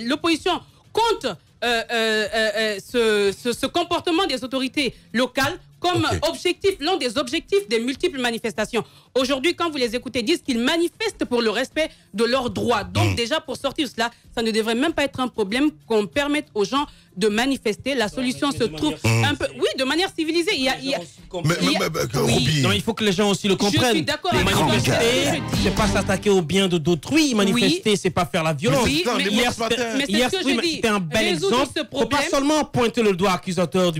l'opposition compte ce comportement des autorités locales comme objectif, l'un des objectifs des multiples manifestations. Aujourd'hui, quand vous les écoutez, ils disent qu'ils manifestent pour le respect de leurs droits. Donc déjà, pour sortir de cela, ça ne devrait même pas être un problème qu'on permette aux gens de manifester. La solution se trouve un peu... Oui, de manière civilisée. Non, il faut que les gens aussi le comprennent. Je suis d'accord avec manifester, c'est pas s'attaquer au bien de d'autrui. Manifester, c'est pas faire la violence. Oui, mais c'était un bel exemple. Il ne faut pas seulement pointer le doigt accusateur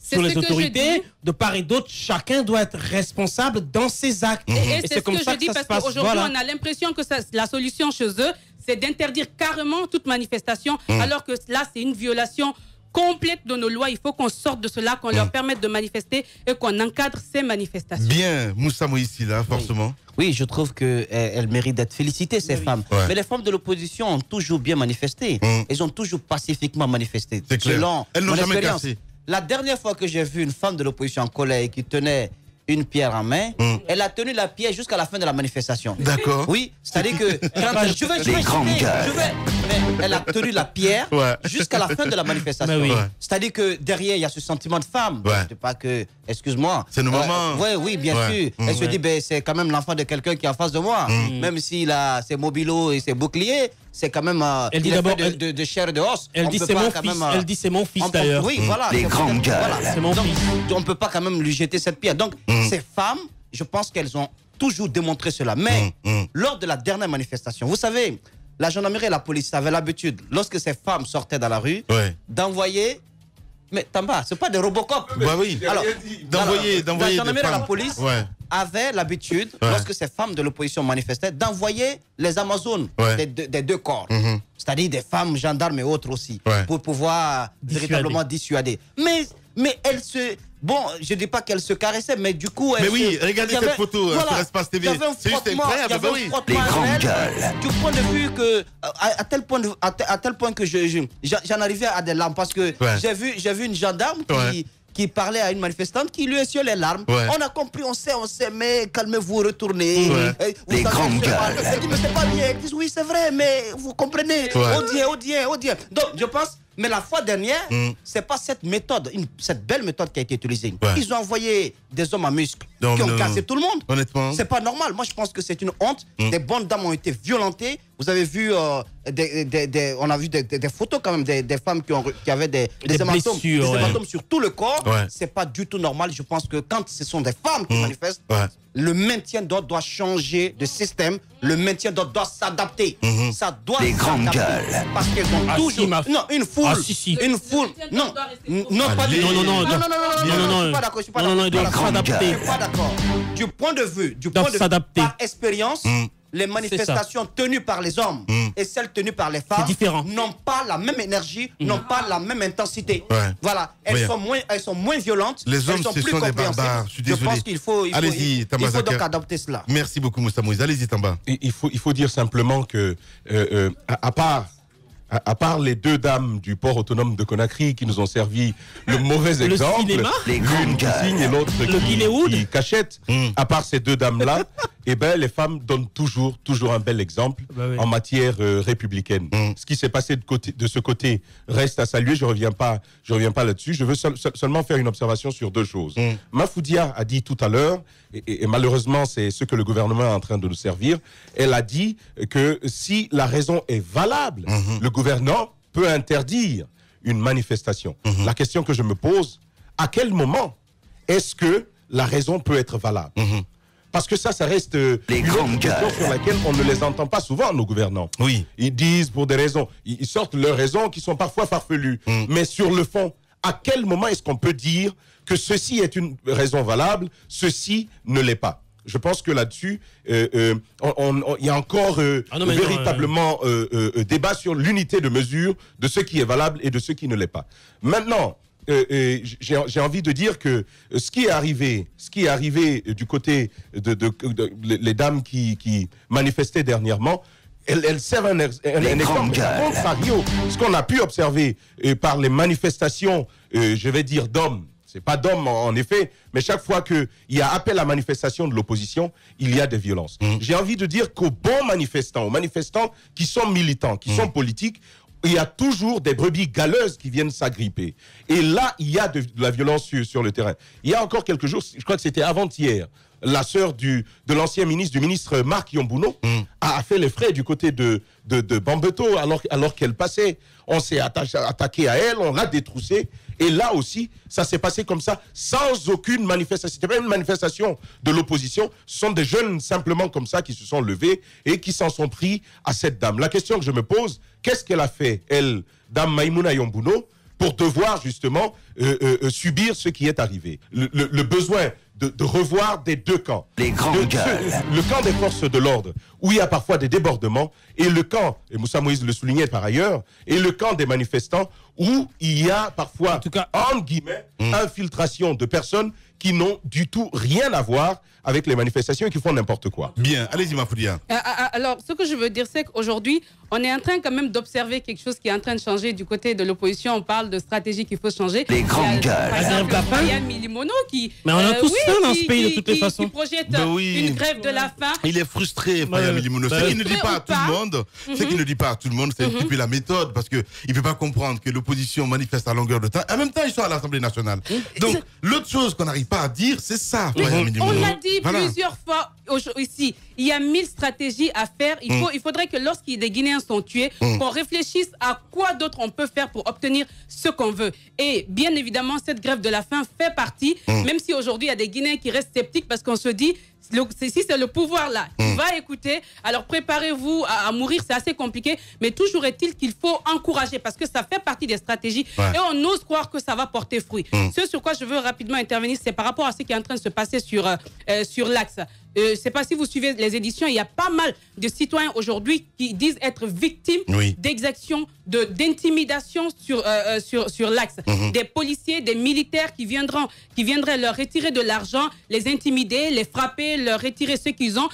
sur les autorités. De part et d'autre, chacun doit être responsable dans ses actes. Et c'est comme ça que je dis, parce qu'aujourd'hui, on a l'impression que la solution chez eux, c'est d'interdire carrément toute manifestation, alors que là, c'est une violation complète de nos lois. Il faut qu'on sorte de cela, qu'on leur permette de manifester et qu'on encadre ces manifestations. Bien, Moussa Moïse, là, forcément. Oui, je trouve qu'elles méritent d'être félicitées, ces femmes. Mais les femmes de l'opposition ont toujours bien manifesté. Elles ont toujours pacifiquement manifesté. C'est clair. Elles n'ont jamais cassé. La dernière fois que j'ai vu une femme de l'opposition en colère qui tenait une pierre en main, elle a tenu la pierre jusqu'à la fin de la manifestation. D'accord. Oui, c'est-à-dire que elle a tenu la pierre jusqu'à la fin de la manifestation. C'est-à-dire que derrière, il y a ce sentiment de femme. Je ne sais pas que, excuse-moi. C'est nos mamans. Oui, bien sûr. Elle se dit, c'est quand même l'enfant de quelqu'un qui est en face de moi. Même s'il a ses mobilos et ses boucliers, c'est quand même elle dit d'abord de chair et de os. Elle dit c'est mon fils d'ailleurs. Oui, voilà. Les grandes gueules. C'est mon fils. On ne peut pas quand même lui jeter cette pierre. Donc, ces femmes, je pense qu'elles ont toujours démontré cela. Mais lors de la dernière manifestation, vous savez, la gendarmerie et la police avaient l'habitude, lorsque ces femmes sortaient dans la rue, d'envoyer... Mais Tamba, ce n'est pas des Robocop. Bah oui. Alors, d'envoyer la gendarmerie et la police avaient l'habitude, lorsque ces femmes de l'opposition manifestaient, d'envoyer les Amazones des deux corps. C'est-à-dire des femmes, gendarmes et autres aussi, pour pouvoir véritablement dissuader. Mais elles se... Bon, je ne dis pas qu'elles se caressaient, mais du coup... Mais oui, regardez cette photo sur Espace TV. C'est juste incroyable. Les grandes gueules. Du point de vue que... À tel point que j'en arrivais à des larmes, parce que j'ai vu une gendarme qui parlait à une manifestante qui lui essuyait les larmes. On a compris, on sait, mais calmez-vous, retournez. Les grandes gueules. Elle dit, mais c'est pas bien. Elle dit, oui, c'est vrai, mais vous comprenez. Odien. Donc, je pense... Mais la fois dernière, c'est pas cette méthode, cette belle méthode qui a été utilisée. Ils ont envoyé des hommes à muscles qui ont cassé tout le monde. Honnêtement. C'est pas normal. Moi, je pense que c'est une honte. Des bonnes dames ont été violentées. Vous avez vu, on a vu des photos quand même des femmes qui avaient des hématomes sur tout le corps. C'est pas du tout normal. Je pense que quand ce sont des femmes qui manifestent, le maintien d'ordre doit changer de système. Le maintien d'ordre doit s'adapter. Ça doit Les grandes gueules. Parce qu'elles ont toujours... Non, une foule. Une foule. Non, pas du tout. Non, je suis pas d'accord. Non, il doit s'adapter. Je suis pas d'accord. Du point de vue, par expérience, les manifestations tenues par les hommes et celles tenues par les femmes n'ont pas la même énergie, n'ont pas la même intensité. Voilà, elles sont moins violentes. Les hommes, sont ce plus sont des barbares. Je suis désolé. Je pense qu'il faut donc adopter cela. Merci beaucoup, Moussa Moïse. Allez-y, Tamba. Il faut dire simplement que, à part à part les deux dames du port autonome de Conakry qui nous ont servi le mauvais exemple, l'une qui signe et l'autre qui cachette, à part ces deux dames-là, eh ben, les femmes donnent toujours un bel exemple en matière républicaine. Ce qui s'est passé de ce côté reste à saluer, je reviens pas là-dessus. Je veux seulement faire une observation sur deux choses. Mafoudia a dit tout à l'heure, et malheureusement c'est ce que le gouvernement est en train de nous servir, elle a dit que si la raison est valable, le gouvernement peut interdire une manifestation. La question que je me pose, à quel moment est-ce que la raison peut être valable? Parce que ça reste une question sur laquelle on ne les entend pas souvent, nos gouvernants. Oui. Ils disent pour des raisons, ils sortent leurs raisons qui sont parfois farfelues. Mais sur le fond, à quel moment est-ce qu'on peut dire que ceci est une raison valable, ceci ne l'est pas? Je pense que là-dessus, il y a encore véritablement débat sur l'unité de mesure de ce qui est valable et de ce qui ne l'est pas. Maintenant, j'ai envie de dire que ce qui est arrivé du côté les dames qui manifestaient dernièrement, elles servent un exemple contrario. Ce qu'on a pu observer par les manifestations, je vais dire d'hommes, c'est pas d'hommes en effet, mais chaque fois qu'il y a appel à manifestation de l'opposition, il y a des violences. J'ai envie de dire qu'aux bons manifestants, aux manifestants qui sont militants, qui sont politiques, il y a toujours des brebis galeuses qui viennent s'agripper. Et là, il y a de la violence sur le terrain. Il y a encore quelques jours, je crois que c'était avant-hier, la sœur de l'ancien ministre Marc Yombuno a fait les frais du côté de Bambeto alors qu'elle passait. On s'est attaqué à elle, on l'a détroussée. Et là aussi, ça s'est passé comme ça, sans aucune manifestation. C'était pas une manifestation de l'opposition. Ce sont des jeunes simplement comme ça qui se sont levés et qui s'en sont pris à cette dame. La question que je me pose, qu'est-ce qu'elle a fait, elle, dame Maïmouna Yombuno, pour devoir justement subir ce qui est arrivé? Le besoin de revoir des deux camps. Le camp des forces de l'ordre, où il y a parfois des débordements, et le camp, et Moussa Moïse le soulignait par ailleurs, et le camp des manifestants, où il y a parfois, en tout cas, entre guillemets, infiltration de personnes qui n'ont du tout rien à voir avec les manifestations et qui font n'importe quoi. Bien, allez-y Mafoudia. Alors, ce que je veux dire, c'est qu'aujourd'hui, on est en train quand même d'observer quelque chose qui est en train de changer du côté de l'opposition. On parle de stratégie qu'il faut changer. Les grandes gueules. Par exemple, Fayad Milimono qui... Mais on a tous ça dans ce pays de toutes les façons. Qui projette une grève de la faim. Il est frustré, Fayad Milimono. Ce qu'il ne dit pas à tout le monde, c'est un petit peu la méthode, parce qu'il ne peut pas comprendre que l'opposition manifeste à longueur de temps. En même temps, ils sont à l'Assemblée nationale. Donc, l'autre chose qu'on n'arrive pas à dire, c'est ça, Fayad Milimono. On l'a dit plusieurs fois ici. Il y a 1000 stratégies à faire. Il faudrait que lorsqu'il des Guinéens sont tués, qu'on réfléchisse à quoi d'autre on peut faire pour obtenir ce qu'on veut. Et bien évidemment, cette grève de la faim fait partie, même si aujourd'hui il y a des Guinéens qui restent sceptiques parce qu'on se dit, si c'est le pouvoir là qui va écouter, alors préparez-vous à mourir, c'est assez compliqué, mais toujours est-il qu'il faut encourager parce que ça fait partie des stratégies et on ose croire que ça va porter fruit. Ce sur quoi je veux rapidement intervenir, c'est par rapport à ce qui est en train de se passer sur l'axe. Je ne sais pas si vous suivez les éditions, il y a pas mal de citoyens aujourd'hui qui disent être victimes d'exactions, d'intimidation sur l'axe. Des policiers, des militaires qui viendraient leur retirer de l'argent, les intimider, les frapper, leur retirer ce qu'ils ont.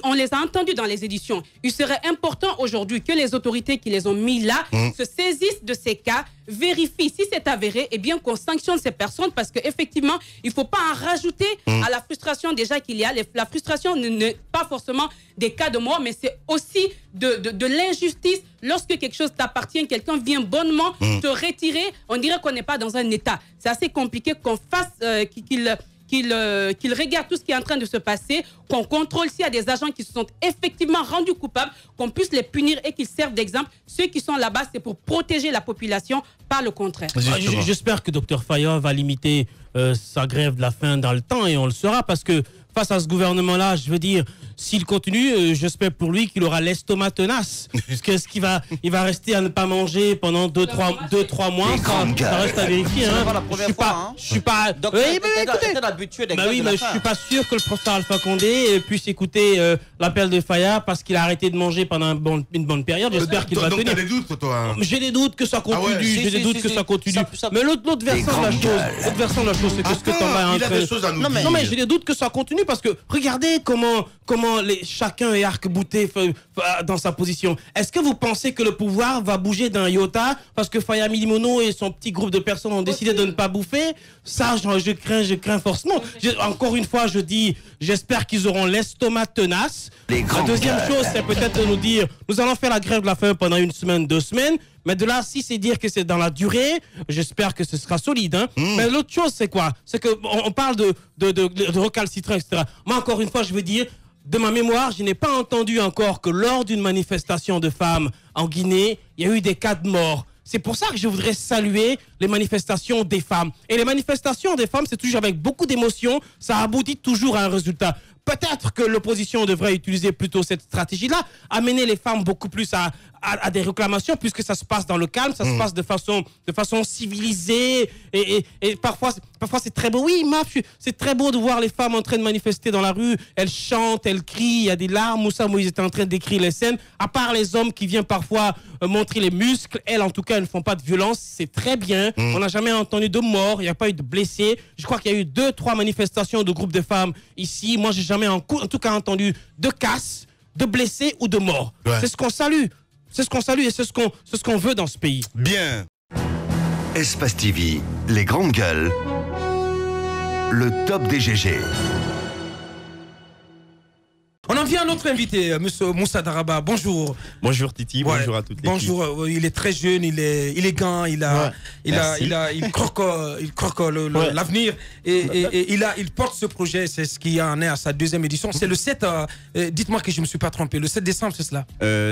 On les a entendus dans les éditions. Il serait important aujourd'hui que les autorités qui les ont mis là se saisissent de ces cas, vérifient si c'est avéré et bien qu'on sanctionne ces personnes parce qu'effectivement, il ne faut pas en rajouter à la frustration déjà qu'il y a. La frustration n'est pas forcément des cas de mort, mais c'est aussi de l'injustice. Lorsque quelque chose t'appartient, quelqu'un vient bonnement te retirer, on dirait qu'on n'est pas dans un état. C'est assez compliqué qu'on fasse qu'il regarde tout ce qui est en train de se passer, qu'on contrôle s'il y a des agents qui se sont effectivement rendus coupables, qu'on puisse les punir et qu'ils servent d'exemple. Ceux qui sont là-bas, c'est pour protéger la population, pas le contraire. J'espère que Dr Faya va limiter sa grève de la faim dans le temps et on le saura parce que face à ce gouvernement-là, je veux dire, s'il continue, j'espère pour lui qu'il aura l'estomac tenace. Parce que il va rester à ne pas manger pendant 2-3 mois. Ça reste à vérifier. Je suis pas sûr que le professeur Alpha Condé puisse écouter l'appel de Faya parce qu'il a arrêté de manger pendant une bonne période. J'espère qu'il va tenir. Donc tu as des doutes, toi? J'ai des doutes que ça continue. J'ai des doutes que ça continue. Mais l'autre versant de la chose, c'est que ce que t'en vas il a des choses à nous dire. Non, mais j'ai des doutes que ça continue parce que regardez comment vraiment chacun est arc-bouté dans sa position. Est-ce que vous pensez que le pouvoir va bouger d'un iota parce que Fayami Limono et son petit groupe de personnes ont décidé de ne pas bouffer? Ça, je crains forcément. Encore une fois, je dis, j'espère qu'ils auront l'estomac tenace. La deuxième chose, c'est peut-être de nous dire, nous allons faire la grève de la faim pendant 1 semaine, 2 semaines. Mais de là, si c'est dire que c'est dans la durée, j'espère que ce sera solide. Hein. Mais l'autre chose, c'est quoi? C'est qu'on parle de recalcitrants, etc. Moi, encore une fois, je veux dire, de ma mémoire, je n'ai pas entendu encore que lors d'une manifestation de femmes en Guinée, il y a eu des cas de mort. C'est pour ça que je voudrais saluer les manifestations des femmes. Et les manifestations des femmes, c'est toujours avec beaucoup d'émotion, ça aboutit toujours à un résultat. Peut-être que l'opposition devrait utiliser plutôt cette stratégie-là, amener les femmes beaucoup plus à des réclamations, puisque ça se passe dans le calme, ça se passe de façon civilisée, et parfois c'est très beau. Oui, c'est très beau de voir les femmes en train de manifester dans la rue, elles chantent, elles crient, il y a des larmes. Moussa Moïse était en train de décrire les scènes, à part les hommes qui viennent parfois montrer les muscles, elles en tout cas, elles ne font pas de violence, c'est très bien. On n'a jamais entendu de mort, il n'y a pas eu de blessés. Je crois qu'il y a eu 2-3 manifestations de groupes de femmes ici. Moi, j'ai jamais en tout cas entendu de casse, de blessés ou de morts. Ouais. C'est ce qu'on salue. C'est ce qu'on salue et c'est ce qu'on veut dans ce pays. Bien. Espace TV, les grandes gueules, le top des GG. On en vient à notre invité, monsieur Moussa Daraba. Bonjour. Bonjour Titi, bonjour à toutes les filles. Bonjour, il est très jeune, il est élégant, il croque l'avenir et il porte ce projet, c'est ce qui en est à sa 2e édition. C'est le 7, dites-moi que je ne me suis pas trompé, le 7 décembre, c'est cela?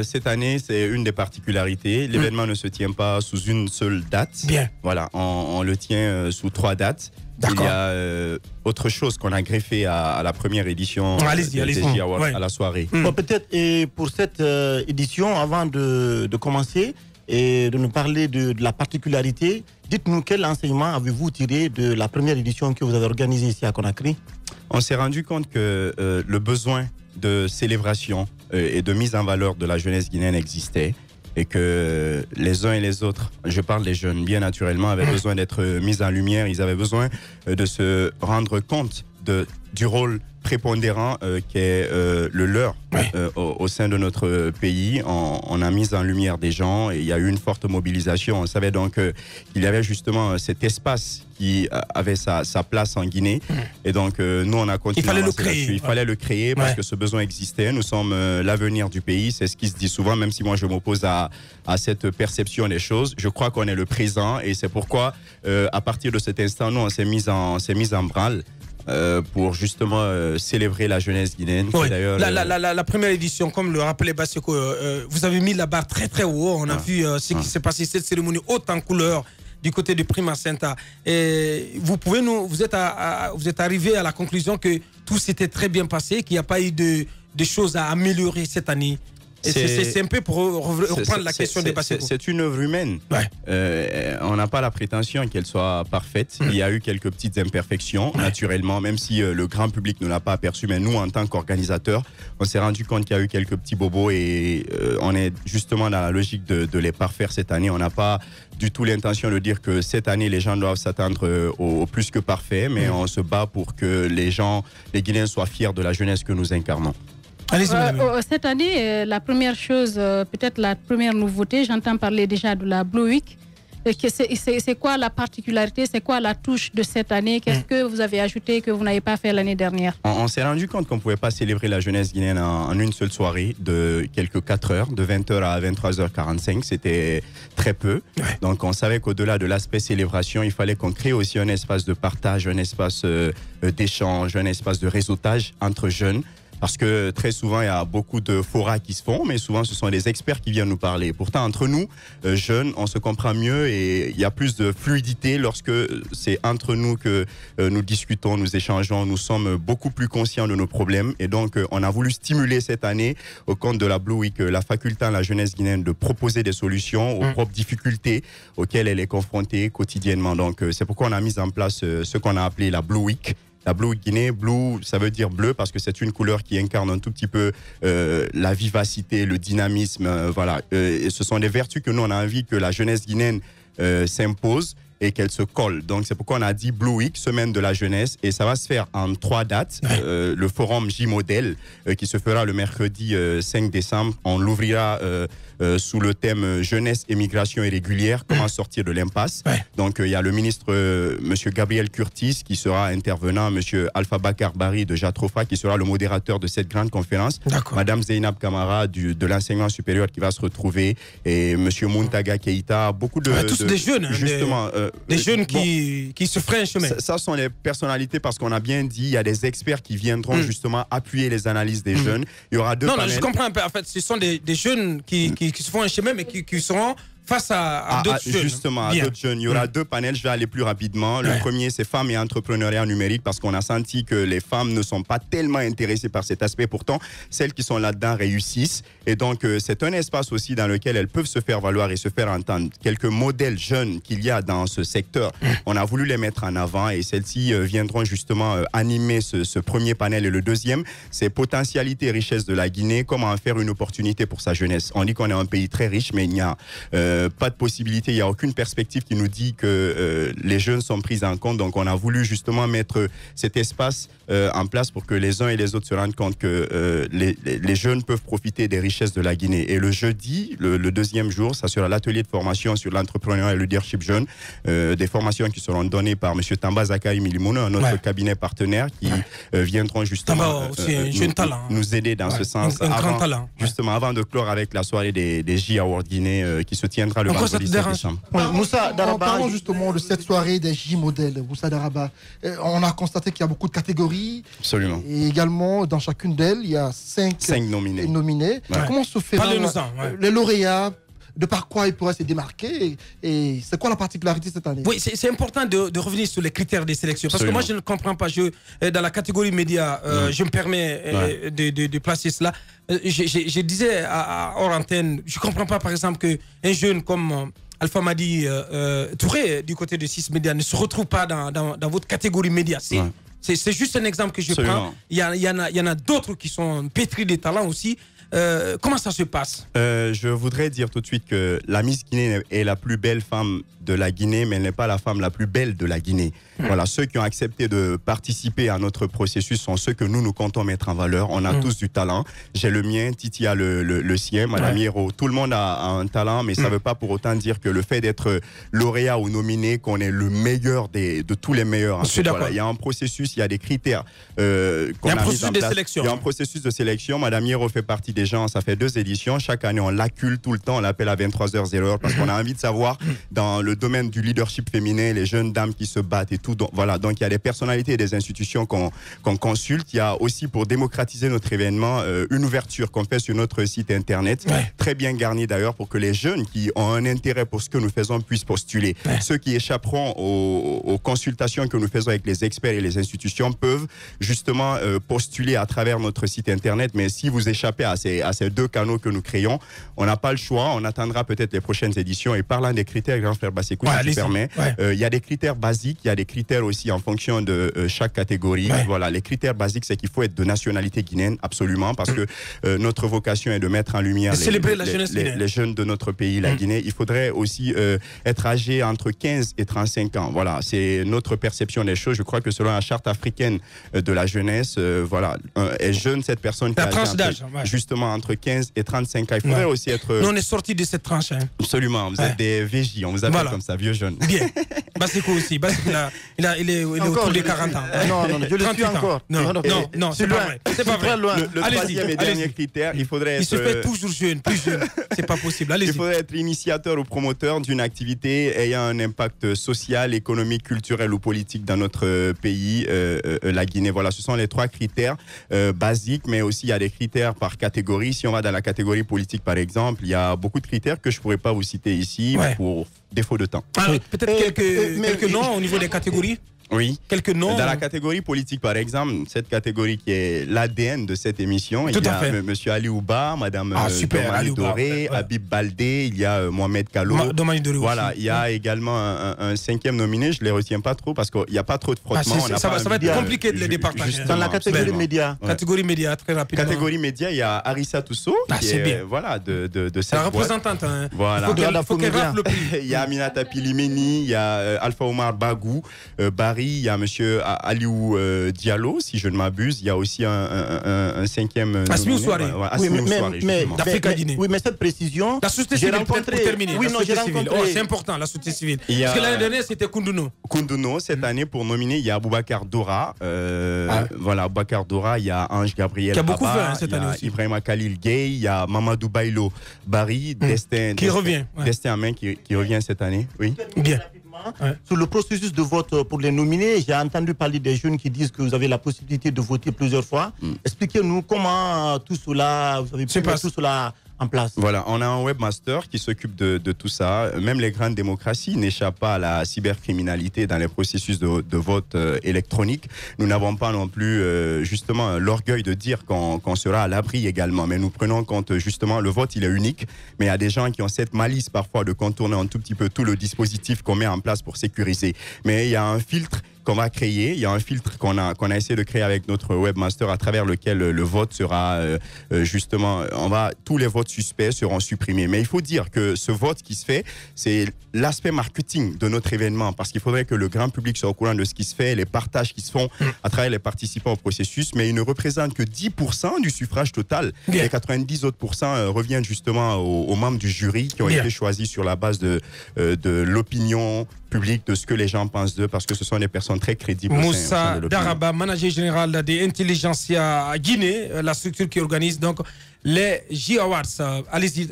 Cette année, c'est une des particularités. L'événement ne se tient pas sous une seule date. Bien. Voilà, on le tient sous 3 dates. Il y a autre chose qu'on a greffé à la première édition à la soirée. Bon, peut-être et pour cette édition, avant de commencer et de nous parler de la particularité, dites-nous quel enseignement avez-vous tiré de la première édition que vous avez organisée ici à Conakry? On s'est rendu compte que le besoin de célébration et de mise en valeur de la jeunesse guinéenne existait. Et que les uns et les autres, je parle des jeunes, bien naturellement, avaient besoin d'être mis en lumière. Ils avaient besoin de se rendre compte du rôle prépondérant qu'est le leur au sein de notre pays. On a mis en lumière des gens et il y a eu une forte mobilisation. On savait donc qu'il y avait justement cet espace qui avait sa place en Guinée. Et donc, nous, on a continué. Il fallait le créer. Il fallait le créer parce que ce besoin existait. Nous sommes l'avenir du pays. C'est ce qui se dit souvent, même si moi, je m'oppose à cette perception des choses. Je crois qu'on est le présent et c'est pourquoi, à partir de cet instant, nous, on s'est mis en branle. Pour justement célébrer la jeunesse guinéenne. Oui. La première édition, comme le rappelait Basseko, vous avez mis la barre très très haut. On a vu ce qui s'est passé, cette cérémonie haute en couleur du côté de Prima Senta. Et vous êtes arrivé à la conclusion que tout s'était très bien passé, qu'il n'y a pas eu de choses à améliorer cette année. C'est un peu pour reprendre la question des Basseko. C'est une œuvre humaine. On n'a pas la prétention qu'elle soit parfaite. Il y a eu quelques petites imperfections, naturellement, même si le grand public ne l'a pas aperçu. Mais nous, en tant qu'organisateurs, on s'est rendu compte qu'il y a eu quelques petits bobos et on est justement dans la logique de les parfaire cette année. On n'a pas du tout l'intention de dire que cette année, les gens doivent s'attendre au plus que parfait, mais on se bat pour que les Guinéens soient fiers de la jeunesse que nous incarnons. Cette année, la première chose, peut-être la première nouveauté, j'entends parler déjà de la Blue Week. C'est quoi la particularité, c'est quoi la touche de cette année? Qu'est-ce que vous avez ajouté que vous n'avez pas fait l'année dernière? On s'est rendu compte qu'on ne pouvait pas célébrer la jeunesse guinéenne en une seule soirée de quelques 4 heures, de 20h à 23h45. C'était très peu. Donc on savait qu'au-delà de l'aspect célébration, il fallait qu'on crée aussi un espace de partage, un espace d'échange, un espace de réseautage entre jeunes. Parce que très souvent, il y a beaucoup de forats qui se font, mais souvent, ce sont des experts qui viennent nous parler. Pourtant, entre nous, jeunes, on se comprend mieux et il y a plus de fluidité lorsque c'est entre nous que nous discutons, nous échangeons, nous sommes beaucoup plus conscients de nos problèmes. Et donc, on a voulu stimuler cette année, au compte de la Blue Week, la faculté à la jeunesse guinéenne de proposer des solutions aux propres difficultés auxquelles elle est confrontée quotidiennement. Donc, c'est pourquoi on a mis en place ce qu'on a appelé la Blue Week. La Blue Guinée, blue, ça veut dire bleu parce que c'est une couleur qui incarne un tout petit peu la vivacité, le dynamisme. Voilà. Et ce sont des vertus que nous, on a envie que la jeunesse guinéenne s'impose. et qu'elles se collent. Donc c'est pourquoi on a dit Blue Week, semaine de la jeunesse, et ça va se faire en 3 dates. Le forum J-Model qui se fera le mercredi 5 décembre, on l'ouvrira sous le thème jeunesse et migration irrégulière, comment sortir de l'impasse. Donc il y a le ministre monsieur Gabriel Curtis qui sera intervenant, monsieur Alpha Bakar Bari de Jatrofa qui sera le modérateur de cette grande conférence, madame Zeynab Kamara de l'enseignement supérieur qui va se retrouver, et monsieur Muntaga Keita, beaucoup de tous des jeunes, justement des jeunes qui se feraient un chemin. Ça sont les personnalités, parce qu'on a bien dit, il y a des experts qui viendront justement appuyer les analyses des jeunes. Il y aura 2 panels. Non, je comprends un peu. En fait, ce sont des jeunes qui se font un chemin, mais qui seront face à d'autres jeunes. Justement, à d'autres jeunes. Il y aura 2 panels, je vais aller plus rapidement. Le premier, c'est femmes et entrepreneuriat numérique, parce qu'on a senti que les femmes ne sont pas tellement intéressées par cet aspect. Pourtant, celles qui sont là-dedans réussissent. Et donc, c'est un espace aussi dans lequel elles peuvent se faire valoir et se faire entendre. Quelques modèles jeunes qu'il y a dans ce secteur, on a voulu les mettre en avant, et celles-ci viendront justement animer ce premier panel. Et le deuxième, c'est potentialité et richesse de la Guinée, comment en faire une opportunité pour sa jeunesse. On dit qu'on est un pays très riche, mais il n'y a pas de possibilité, il n'y a aucune perspective qui nous dit que les jeunes sont pris en compte. Donc on a voulu justement mettre cet espace en place pour que les uns et les autres se rendent compte que les jeunes peuvent profiter des richesses de la Guinée. Et le jeudi, le deuxième jour, ça sera l'atelier de formation sur l'entrepreneuriat et le leadership jeune, des formations qui seront données par M. Tamba Zakari Milimono, un autre cabinet partenaire, qui viendront justement nous aider dans ce sens, justement avant de clore avec la soirée des J-Awards Guinée qui se tiendra le vendredi 7 décembre. Moussa Daraba, parlons justement de cette soirée des J-Modèles. Moussa Daraba, on a constaté qu'il y a beaucoup de catégories. Absolument. Et également, dans chacune d'elles, il y a 5 nominés. Comment se fait les lauréats? De par quoi ils pourraient se démarquer, et c'est quoi la particularité cette année? Oui, c'est important de revenir sur les critères des sélections. Parce que moi, je ne comprends pas. Dans la catégorie médias, je me permets de placer cela. Je disais hors antenne, je ne comprends pas, par exemple, qu'un jeune comme Alpha Madi Touré, du côté de 6 médias, ne se retrouve pas dans votre catégorie médias. C'est juste un exemple que je prends. Il y en a d'autres qui sont pétris de talents aussi. Comment ça se passe? Je voudrais dire tout de suite que la Miss Guinée est la plus belle femme de la Guinée, mais elle n'est pas la femme la plus belle de la Guinée. Voilà, ceux qui ont accepté de participer à notre processus sont ceux que nous comptons mettre en valeur. On a tous du talent. J'ai le mien, Titi a le sien, Madame Hiro. Tout le monde a un talent, mais ça ne veut pas pour autant dire que le fait d'être lauréat ou nominé, qu'on est le meilleur de tous les meilleurs. Voilà, il y a un processus, il y a des critères. Il y a un processus de sélection. Il y a un processus de sélection. Madame Hiro fait partie des gens, ça fait 2 éditions. Chaque année, on l'accule tout le temps, on l'appelle à 23h00 parce qu'on a envie de savoir dans le domaine du leadership féminin, les jeunes dames qui se battent et tout. Donc, voilà, donc il y a des personnalités et des institutions qu'on consulte. Il y a aussi, pour démocratiser notre événement, une ouverture qu'on fait sur notre site internet, très bien garnie d'ailleurs, pour que les jeunes qui ont un intérêt pour ce que nous faisons puissent postuler. Ceux qui échapperont aux consultations que nous faisons avec les experts et les institutions peuvent justement postuler à travers notre site internet. Mais si vous échappez à ces 2 canaux que nous créons, on n'a pas le choix. On attendra peut-être les prochaines éditions. Et parlant des critères, grand frère Bassékou, si tu permets, il y a des critères basiques, il y a des critères aussi en fonction de chaque catégorie. Voilà, les critères basiques, c'est qu'il faut être de nationalité guinéenne, absolument, parce que notre vocation est de mettre en lumière les jeunes de notre pays, la Guinée. Il faudrait aussi être âgé entre 15 et 35 ans. Voilà, c'est notre perception des choses. Je crois que selon la charte africaine de la jeunesse, voilà, est jeune cette personne qui a tranche d'âge, justement entre 15 et 35 ans. Il faudrait aussi être... Nous, on est sortis de cette tranche. Absolument, vous êtes des VJ, on vous appelle comme ça, vieux jeunes. Bien. Basseko aussi. Basseko, il est autour des 40 ans. Non, je le suis encore. Non, c'est pas vrai. C'est pas vrai. Le troisième et dernier critère, il faudrait être... Il se fait toujours jeune, plus jeune. C'est pas possible. Allez-y. Il faudrait être initiateur ou promoteur d'une activité ayant un impact social, économique, culturel ou politique dans notre pays, la Guinée. Voilà, ce sont les 3 critères basiques, mais aussi il y a des critères par catégorie. Si on va dans la catégorie politique, par exemple, il y a beaucoup de critères que je ne pourrais pas vous citer ici pour défaut de temps. Peut-être quelques noms au niveau des catégories. Oui. Quelques noms. Dans la catégorie politique, par exemple, cette catégorie qui est l'ADN de cette émission, il y a M. Ali Ouba, Mme Domani Doré, Habib Baldé, il y a Mohamed Kalo. Voilà, il y a également un cinquième nominé, je ne les retiens pas trop parce qu'il n'y a pas trop de frottement. Ça va être compliqué de les départager. Dans la catégorie média. Catégorie média, très rapidement. Catégorie média, il y a Arissa Tousso, qui est voilà, de cette la représentante. Hein. Voilà. Il faut qu'elle rafle le prix. Il y a Aminata Pilimeni, il y a Alpha Omar Bagou, Barry, il y a M. Aliou Diallo, si je ne m'abuse. Il y a aussi un cinquième. Asmi Souare. Oui, mais cette précision. La société civile, pour terminer. Oui, non, j'ai rencontré. C'est important, la société civile. Parce que l'année dernière, c'était Koundouno. Koundouno, cette année, pour nominer, il y a Aboubacar Dora. Voilà, Aboubacar Dora, il y a Ange Gabriel. Qui a beaucoup fait cette année aussi. Ibrahima Khalil Gay, il y a Mamadou Bailo Barry, Destin. Qui revient. Destin Amin qui revient cette année. Oui. Bien. Sur le processus de vote pour les nominés, j'ai entendu parler des jeunes qui disent que vous avez la possibilité de voter plusieurs fois. Expliquez-nous comment tout cela, vous avez pu mettre tout cela en place. Voilà, on a un webmaster qui s'occupe de tout ça. Même les grandes démocraties n'échappent pas à la cybercriminalité dans les processus de vote électronique. Nous n'avons pas non plus justement l'orgueil de dire qu'on sera à l'abri également. Mais nous prenons en compte justement le vote, il est unique. Mais il y a des gens qui ont cette malice parfois de contourner un tout petit peu tout le dispositif qu'on met en place pour sécuriser. Mais il y a un filtre qu'on va créer. Il y a un filtre qu'on a essayé de créer avec notre webmaster à travers lequel le vote sera justement, tous les votes suspects seront supprimés. Mais il faut dire que ce vote qui se fait, c'est l'aspect marketing de notre événement parce qu'il faudrait que le grand public soit au courant de ce qui se fait, les partages qui se font à travers les participants au processus, mais ils ne représentent que 10% du suffrage total. Les 90 autres % reviennent justement aux membres du jury qui ont été choisis sur la base de l'opinion public, de ce que les gens pensent d'eux, parce que ce sont des personnes très crédibles. Moussa Daraba, manager général de Intelligentsia Guinée, la structure qui organise donc les J-Awards. Allez-y,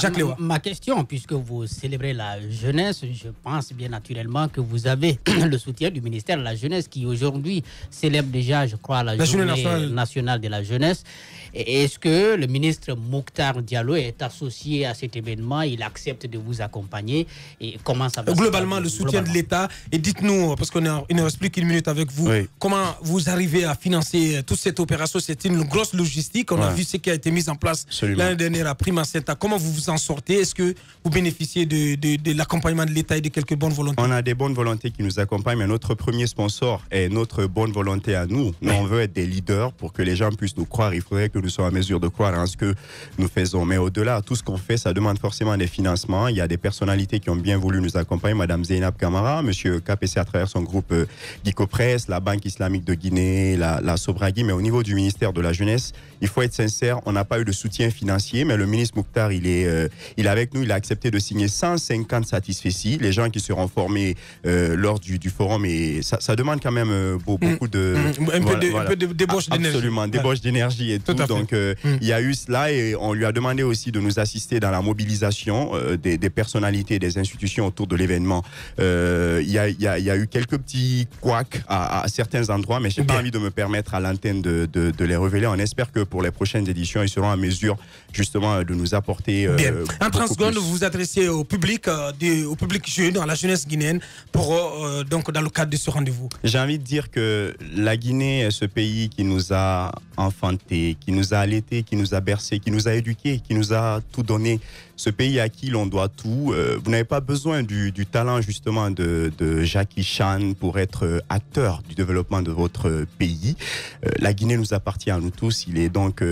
Jacques Léo. Ma question, puisque vous célébrez la jeunesse, je pense bien naturellement que vous avez le soutien du ministère de la Jeunesse qui aujourd'hui célèbre déjà, je crois, la journée nationale de la jeunesse. Est-ce que le ministre Mokhtar Diallo est associé à cet événement? Il accepte de vous accompagner? Et comment ça va? Globalement, le soutien de l'État. Et dites-nous, parce qu'il ne reste plus qu'une minute avec vous, comment vous arrivez à financer toute cette opération? C'est une grosse logistique. On a vu ce qui a été mis en place l'année dernière à Prima Centa. Comment vous vous en sortez? Est-ce que vous bénéficiez de l'accompagnement de l'État et de quelques bonnes volontés? On a des bonnes volontés qui nous accompagnent, mais notre premier sponsor est notre bonne volonté à nous. Nous, on veut être des leaders pour que les gens puissent nous croire. Il faudrait que nous soyons en mesure de croire en ce que nous faisons. Mais au-delà, tout ce qu'on fait, ça demande forcément des financements. Il y a des personnalités qui ont bien voulu nous accompagner. Madame Zeynab Kamara, Monsieur KPC à travers son groupe Gicopress, la Banque islamique de Guinée, la Sobragi. Mais au niveau du ministère de la Jeunesse, il faut être sincère, on n'a pas eu de soutien financier, mais le ministre Mokhtar, il est avec nous. Il a accepté de signer 150 satisfecits. Les gens qui seront formés lors du forum, et ça demande quand même beaucoup de... Un peu de débauche d'énergie. Absolument, débauche d'énergie et tout. Donc, il y a eu cela et on lui a demandé aussi de nous assister dans la mobilisation des personnalités, des institutions autour de l'événement. Il y a eu quelques petits couacs à certains endroits, mais je n'ai pas envie de me permettre à l'antenne de les révéler. On espère que pour les prochaines éditions, ils seront en mesure justement de nous apporter... en 30 secondes, vous vous adressez au public jeune, à la jeunesse guinéenne, pour, donc, dans le cadre de ce rendez-vous. J'ai envie de dire que la Guinée est ce pays qui nous a enfantés, qui nous a allaités, qui nous a bercés, qui nous a éduqués, qui nous a tout donné. Ce pays à qui l'on doit tout. Vous n'avez pas besoin du talent justement de Jackie Chan pour être acteur du développement de votre pays. La Guinée nous appartient à nous tous. Il est donc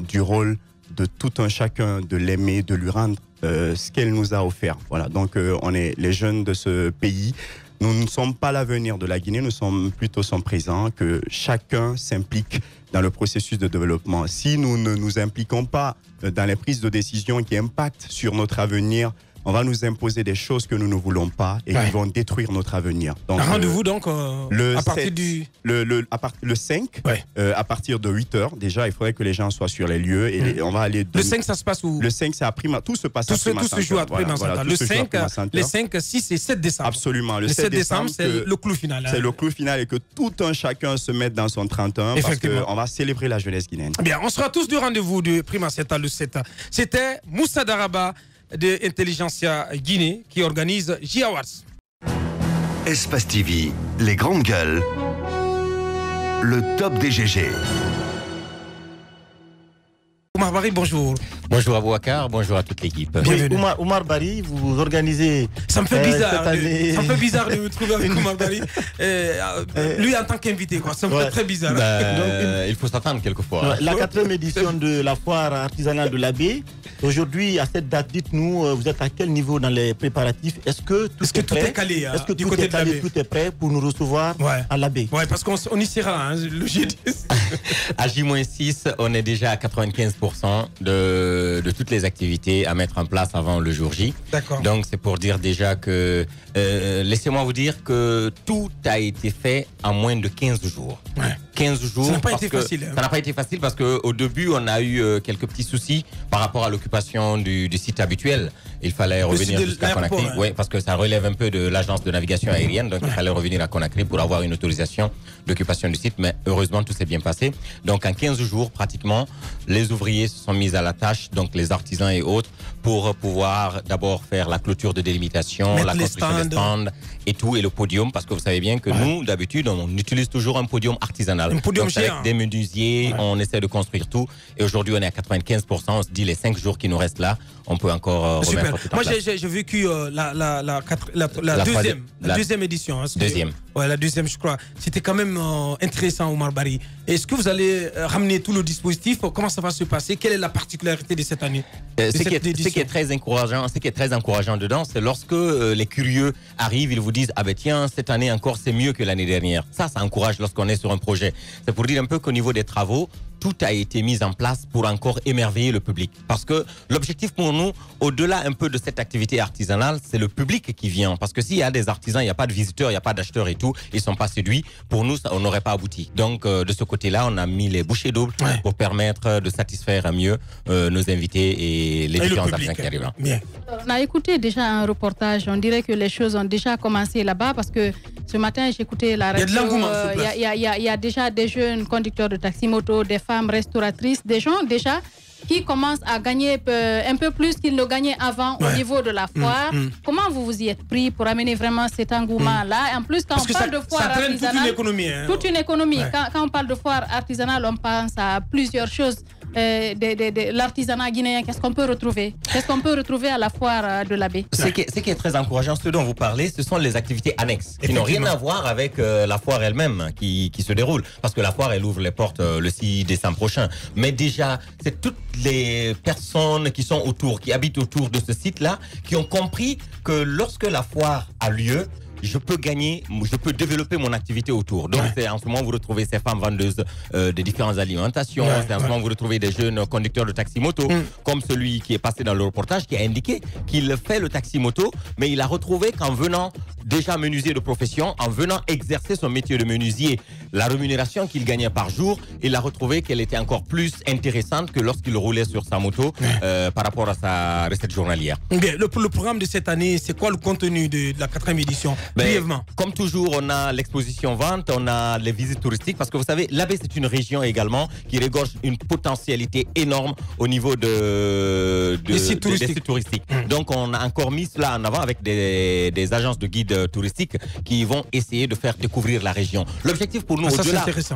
du rôle de tout un chacun de l'aimer, de lui rendre ce qu'elle nous a offert. Voilà. Donc on est les jeunes de ce pays. Nous ne sommes pas l'avenir de la Guinée, nous sommes plutôt son présent, que chacun s'implique dans le processus de développement. Si nous ne nous impliquons pas dans les prises de décision qui impactent sur notre avenir, on va nous imposer des choses que nous ne voulons pas et qui vont détruire notre avenir. Donc, rendez-vous donc à partir du... Le 5, à partir de 8h, déjà, il faudrait que les gens soient sur les lieux. Et on va aller le 5, ça se passe où? Le 5, c'est à Prima. Tout se passe à Prima Center. Tout se joue à Prima Center. Le 5, 6 et 7 décembre. Absolument. Le 7 décembre, c'est le clou final. C'est le clou final et que tout un chacun se mette dans son 31 parce qu'on va célébrer la jeunesse guinéenne. Bien, on sera tous du rendez-vous de Prima Center le 7. C'était Moussa Daraba de Intelligentsia Guinée qui organise J-Awards. Espace TV, les grandes gueules, le top des GG. Oumar Bari, bonjour. Bonjour Abouakar, bonjour à toute l'équipe. Oumar Bari, vous organisez. Ça me fait bizarre. Ça me fait bizarre de me trouver avec Oumar Bari. Lui en tant qu'invité, quoi. Ça me fait très bizarre. Donc, il faut s'attendre quelquefois. La 4e édition de la foire artisanale de l'Abbé. Aujourd'hui, à cette date, dites-nous, vous êtes à quel niveau dans les préparatifs? Est-ce que tout est calé? Est-ce que tout est calé, tout est prêt pour nous recevoir à l'Abbé? Oui, parce qu'on y sera le jeudi. À J-6, on est déjà à 95% de toutes les activités à mettre en place avant le jour J. D'accord. Donc c'est pour dire déjà que laissez-moi vous dire que tout a été fait en moins de 15 jours. Ouais. 15 jours. Ça n'a pas été facile. Ça n'a pas été facile parce qu'au début, on a eu quelques petits soucis par rapport à l'occupation du site habituel. Il fallait revenir jusqu'à Conakry. Hein. Oui, parce que ça relève un peu de l'agence de navigation aérienne. Donc il fallait revenir à Conakry pour avoir une autorisation d'occupation du site. Mais heureusement, tout s'est bien passé. Donc en 15 jours, pratiquement, les ouvriers se sont mis à la tâche, donc les artisans et autres, pour pouvoir d'abord faire la clôture de délimitation, la construction des stands et tout, et le podium. Parce que vous savez bien que nous, d'habitude, on utilise toujours un podium artisanal. Un podium donc, avec des menuisiers, on essaie de construire tout. Et aujourd'hui, on est à 95%. On se dit les 5 jours qui nous restent là, on peut encore remettre tout en place. Moi, j'ai vécu la deuxième édition. Hein, deuxième. Ouais, la deuxième, je crois. C'était quand même intéressant, Oumar Bari. Est-ce que vous allez ramener tout le dispositif? Comment ça va se passer? Quelle est la particularité de cette année? Ce qui est très encourageant dedans, c'est lorsque les curieux arrivent, ils vous disent ah ben tiens, cette année encore c'est mieux que l'année dernière. Ça encourage lorsqu'on est sur un projet. C'est pour dire un peu qu'au niveau des travaux, tout a été mis en place pour encore émerveiller le public. Parce que l'objectif pour nous, au-delà un peu de cette activité artisanale, c'est le public qui vient. Parce que s'il y a des artisans, il n'y a pas de visiteurs, il n'y a pas d'acheteurs et tout, ils ne sont pas séduits, pour nous, on n'aurait pas abouti. Donc, de ce côté-là, on a mis les bouchées doubles pour permettre de satisfaire mieux nos invités et les différents artisans qui arrivent. Bien. On a écouté déjà un reportage, on dirait que les choses ont déjà commencé là-bas parce que ce matin, j'écoutais la radio. Il y a de l'engouement. Il y a déjà des jeunes conducteurs de taxi-moto, des femmes restauratrices, des gens déjà qui commencent à gagner un peu plus qu'ils ne gagnaient avant au niveau de la foire. Comment vous vous y êtes pris pour amener vraiment cet engouement-là? En plus, quand on parle de foire artisanale, toute une économie. Hein. Toute une économie. Quand on parle de foire artisanale, on pense à plusieurs choses. L'artisanat guinéen, qu'est-ce qu'on peut retrouver? Qu'est-ce qu'on peut retrouver à la foire de l'Abbé? Ce qui est très encourageant, ce dont vous parlez, ce sont les activités annexes qui n'ont rien à voir avec la foire elle-même qui se déroule. Parce que la foire, elle ouvre les portes le 6 décembre prochain. Mais déjà, c'est toutes les personnes qui sont autour, qui habitent autour de ce site-là, qui ont compris que lorsque la foire a lieu, je peux développer mon activité autour. Donc, c'est en ce moment, vous retrouvez ces femmes vendeuses de différentes alimentations. C'est en ce moment, vous retrouvez des jeunes conducteurs de taxi-moto, comme celui qui est passé dans le reportage, qui a indiqué qu'il fait le taxi-moto, mais il a retrouvé qu'en venant déjà menuisier de profession, en venant exercer son métier de menuisier, la rémunération qu'il gagnait par jour, il a retrouvé qu'elle était encore plus intéressante que lorsqu'il roulait sur sa moto par rapport à sa recette journalière. Bien, le programme de cette année, c'est quoi le contenu de la 4e édition? Brièvement. Comme toujours, on a l'exposition vente, on a les visites touristiques, parce que vous savez, l'Abbé, c'est une région également qui regorge une potentialité énorme au niveau des sites touristiques. Donc, on a encore mis cela en avant avec des agences de guides touristiques qui vont essayer de faire découvrir la région. L'objectif pour nous,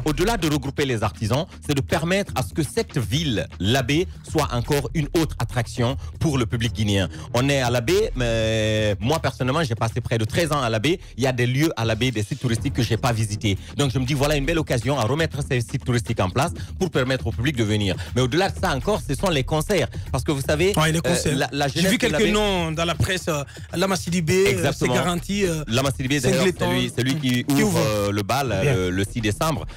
au-delà de regrouper les artisans, c'est de permettre à ce que cette ville, l'Abbé, soit encore une autre attraction pour le public guinéen. On est à l'Abbé, mais moi, personnellement, j'ai passé près de 13 ans à l'Abbé. Il y a des lieux à l'Abbé, des sites touristiques que je n'ai pas visités. Donc je me dis, voilà une belle occasion à remettre ces sites touristiques en place pour permettre au public de venir. Mais au-delà de ça encore, ce sont les concerts. Parce que vous savez, les concerts. J'ai vu quelques noms dans la presse. Lama Sidibé, c'est garanti. Lama Sidibé, d'ailleurs, c'est lui qui ouvre le bal le 6 décembre.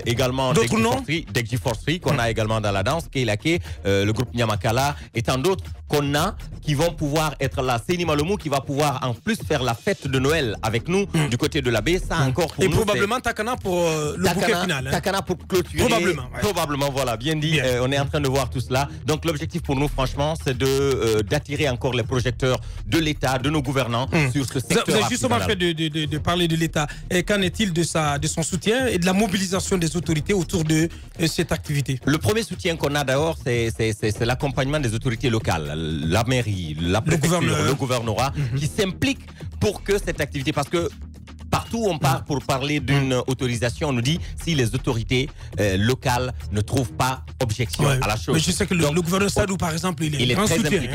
Également, Degji Forcery, qu'on a également dans la danse, Keilake, le groupe Nyamakala et tant d'autres qu'on a qui vont pouvoir être là. C'est Nima Lomou qui va pouvoir en plus faire la fête de Noël avec nous du côté de l'Abbé. Ça encore pour nous. Et probablement Takana pour le bouquet final. Takana pour clôturer. Probablement, voilà, bien dit. On est en train de voir tout cela. Donc l'objectif pour nous, franchement, c'est d'attirer encore les projecteurs de l'État, de nos gouvernants sur ce secteur. Vous avez justement fait de parler de l'État. Et qu'en est-il de son soutien et de la mobilisation des autorités autour de cette activité? Le premier soutien qu'on a d'abord, c'est l'accompagnement des autorités locales. La mairie, la préfecture, le gouvernorat qui s'impliquent pour que cette activité, parce que partout où on part pour parler d'une autorisation, on nous dit si les autorités locales ne trouvent pas objection à la chose. Mais je sais que le gouverneur Sadou, par exemple, il est un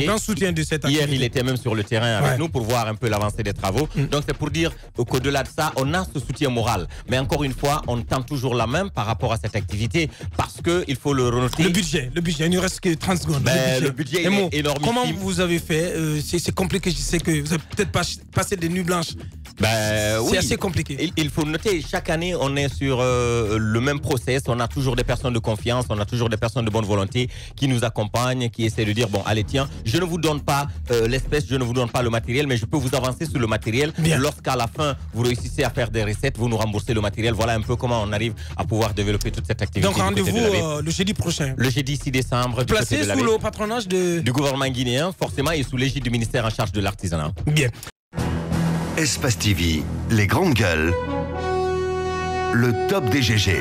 grand soutien de cette activité. Hier, il était même sur le terrain avec nous pour voir un peu l'avancée des travaux. Donc c'est pour dire qu'au-delà de ça, on a ce soutien moral. Mais encore une fois, on tend toujours la main par rapport à cette activité parce qu'il faut le renoter. Le budget, il ne reste que 30 secondes. Le budget est énorme. Comment vous avez fait c'est compliqué, je sais que vous avez peut-être passé des nuits blanches. C'est assez compliqué. Il faut noter, chaque année, on est sur le même process. On a toujours des personnes de confiance, on a toujours des personnes de bonne volonté qui nous accompagnent, qui essaient de dire, bon, allez, tiens, je ne vous donne pas l'espèce, je ne vous donne pas le matériel, mais je peux vous avancer sur le matériel. Lorsqu'à la fin, vous réussissez à faire des recettes, vous nous remboursez le matériel. Voilà un peu comment on arrive à pouvoir développer toute cette activité. Donc rendez-vous le jeudi prochain. Le jeudi 6 décembre. Placé sous le patronage du gouvernement guinéen, forcément, et sous l'égide du ministère en charge de l'artisanat. Bien. Espace TV, les grandes gueules, le top des GG.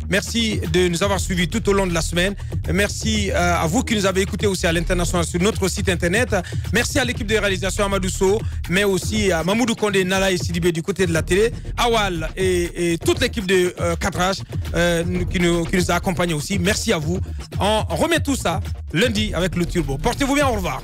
Merci de nous avoir suivis tout au long de la semaine. Merci à vous qui nous avez écoutés aussi à l'international sur notre site internet. Merci à l'équipe de réalisation Amadou Sow, mais aussi à Mamoudou Kondé, Nala et Sidibé du côté de la télé, Awal et toute l'équipe de cadrage qui nous a accompagnés aussi. Merci à vous. On remet tout ça lundi avec le turbo. Portez-vous bien, au revoir.